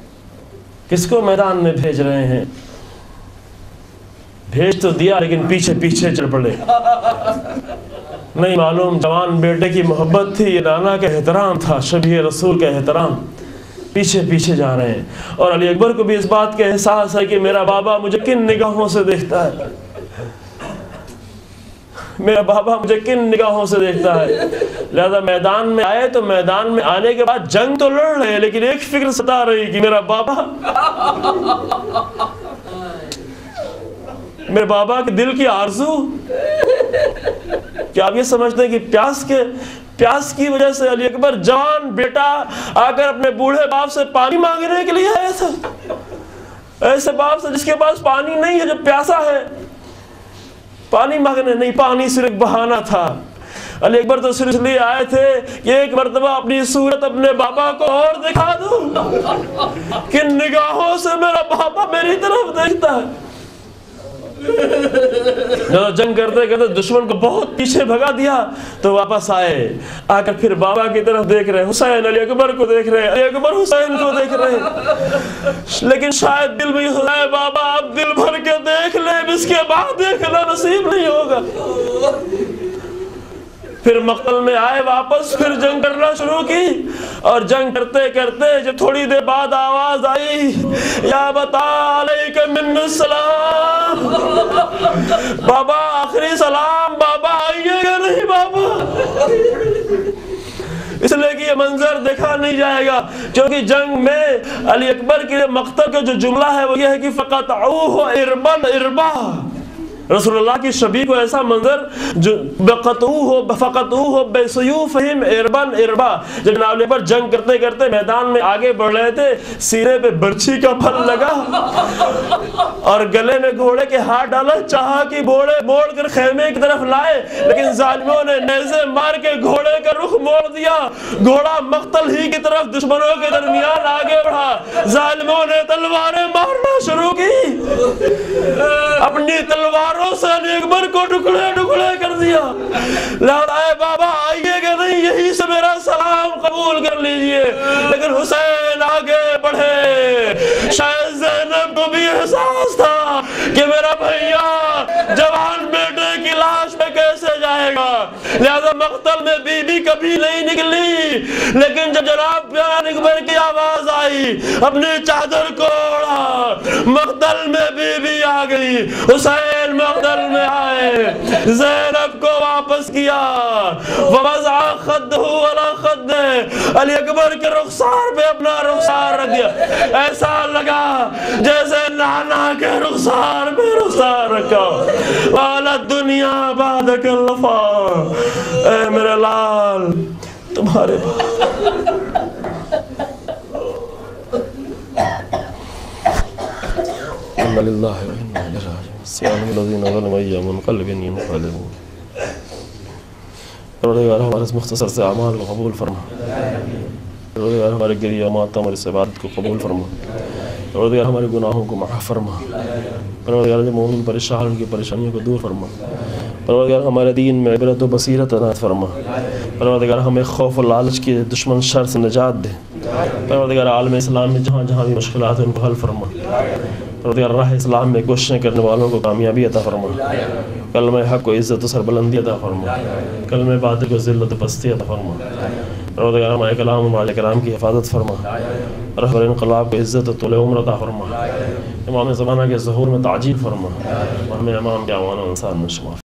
کس کو میدان میں بھیج رہے ہیں؟ بھیج تو دیا لیکن پیچھے پیچھے چل پڑے. نہیں معلوم جوان بیٹے کی محبت تھی, یہ نانا کا احترام تھا, شبیہ رسول کا احترام. پیچھے پیچھے جا رہے ہیں. اور علی اکبر کو بھی اس بات کا احساس ہے کہ میرا بابا مجھے کن نگاہوں سے دیکھتا ہے, میرا بابا مجھے کن نگاہوں سے دیکھتا ہے. لہذا میدان میں آئے تو میدان میں آنے کے بعد جنگ تو لڑ رہے لیکن ایک فکر ستا رہی کہ میرا بابا کے دل کی آرزو. کیا آپ یہ سمجھتے ہیں کہ پیاس کی وجہ سے علی اکبر جوان بیٹا آ کر اپنے بوڑھے باپ سے پانی مانگنے کے لیے آیا تھا؟ ایسے باپ سے جس کے پاس پانی نہیں ہے, جو پیاسا ہے, پانی مانگنے نہیں, پانی صرف بہانہ تھا. علی اکبر تو صرف اس لیے آئے تھے کہ ایک مرتبہ اپنی صورت اپنے بابا کو اور دکھا دوں, کن نگاہوں سے میرا بابا میری طرف دیکھتا ہے. جب جنگ کرتے کرتے دشمن کو بہت پیچھے بھگا دیا تو واپس آئے, آ کر پھر بابا کی طرف دیکھ رہے, حسین علی اکبر کو دیکھ رہے, علی اکبر حسین کو دیکھ رہے. لیکن شاید دل میں ہے بابا اب دل بھر کے دیکھ لے, اس کے بعد دیکھنا نصیب نہیں ہوگا. پھر مقتل میں آئے واپس, پھر جنگ کرنا شروع کی. اور جنگ کرتے کرتے جب تھوڑی دیر بعد آواز آئی, یا بتا علیک من السلام, بابا آخری سلام, بابا آئیے گا نہیں بابا. اس لیے کہ یہ منظر دیکھا نہیں جائے گا, کیونکہ جنگ میں علی اکبر کے مقتل کا جو جملہ ہے وہ یہ ہے کہ فقطعوہ اربا اربا. رسول اللہ کی شبیہ کو ایسا منظر جو فقطعوہ بسیوفہم اربا اربا. جب جناب علی اکبر جنگ کرتے کرتے میدان میں آگے بڑھ رہے تھے, سینے پہ برچھی کا پھل لگا اور گلے میں گھوڑے کے ہاتھ ڈالا, چاہا کہ گھوڑے موڑ کر خیمے کی طرف لائے, لیکن ظالموں نے نیزے مار کے گھوڑے کا رخ موڑ دیا. گھوڑا مقتل ہی کی طرف دشمنوں کے درمیان آگے بڑھا. ظالموں نے تلواریں مارنا شروع کی, اپنی تلوار سے علی اکبر کو ٹکڑے ٹکڑے کر دیا. لہذا بابا آئیے گا نہیں, یہی سے میرا سلام قبول کر لیجئے. لیکن حسین آگے بڑھے. شاید زینب کو بھی احساس تھا کہ میرا بھیا جوان بیٹے کی لاش میں کیسے جائے گا, لہذا مقتل میں بی بی کبھی نہیں نکلی. لیکن جب جناب علی اکبر کی آواز آئی, اپنی چادر کو اوڑھا, مقتل میں بی بی آ گئی. حسین مقتل میں آئے, زینب کو واپس کیا. ووضع خدہ علی خدہ, علی اکبر کے رخسار پہ اپنا رخسار رکھ دیا. ایسا لگا جیسے نانا کے رخسار پہ رخسار رکھا. والا دنیا بعدک الوفا, اے میرے لال تمہارے انا للہ و انا الیہ راجعون. سیام الذین ظلموا ایام منقلب ينقلبون. پروردگار ہمارے اس مختصر سے اعمال کو قبول فرما. پروردگار ہمارے گریہ ماتم اور اس عبادت کو قبول فرما. پروردگار ہمارے گناہوں کو معاف فرما. پروردگار جو مومن پریشان ان کی پریشانیوں کو دور فرما. پروردگار ہمارے دین میں عبرت و بصیرت عنایت فرما. پروردگار ہمیں خوف و لالچ کی دشمن شر سے نجات دے. پروردگار عالم اسلام میں جہاں جہاں بھی مشکلات ہیں ان کو حل فرما. پروردگار راہ اسلام میں کوششیں کرنے والوں کو کامیابی عطا فرما. کلمہ حق کو عزت و سربلندی عطا فرما. کلمہ باطل کو ذلت و پستی عطا فرما. پروردگار ہمارے کلام و کرام کی حفاظت فرما. رہبر انقلاب کو عزت و طول عمر عطا فرما. امام زمانہ کے ظہور میں تعجیل فرما. اور ہمیں امام کے اعوان و انصار میں شمار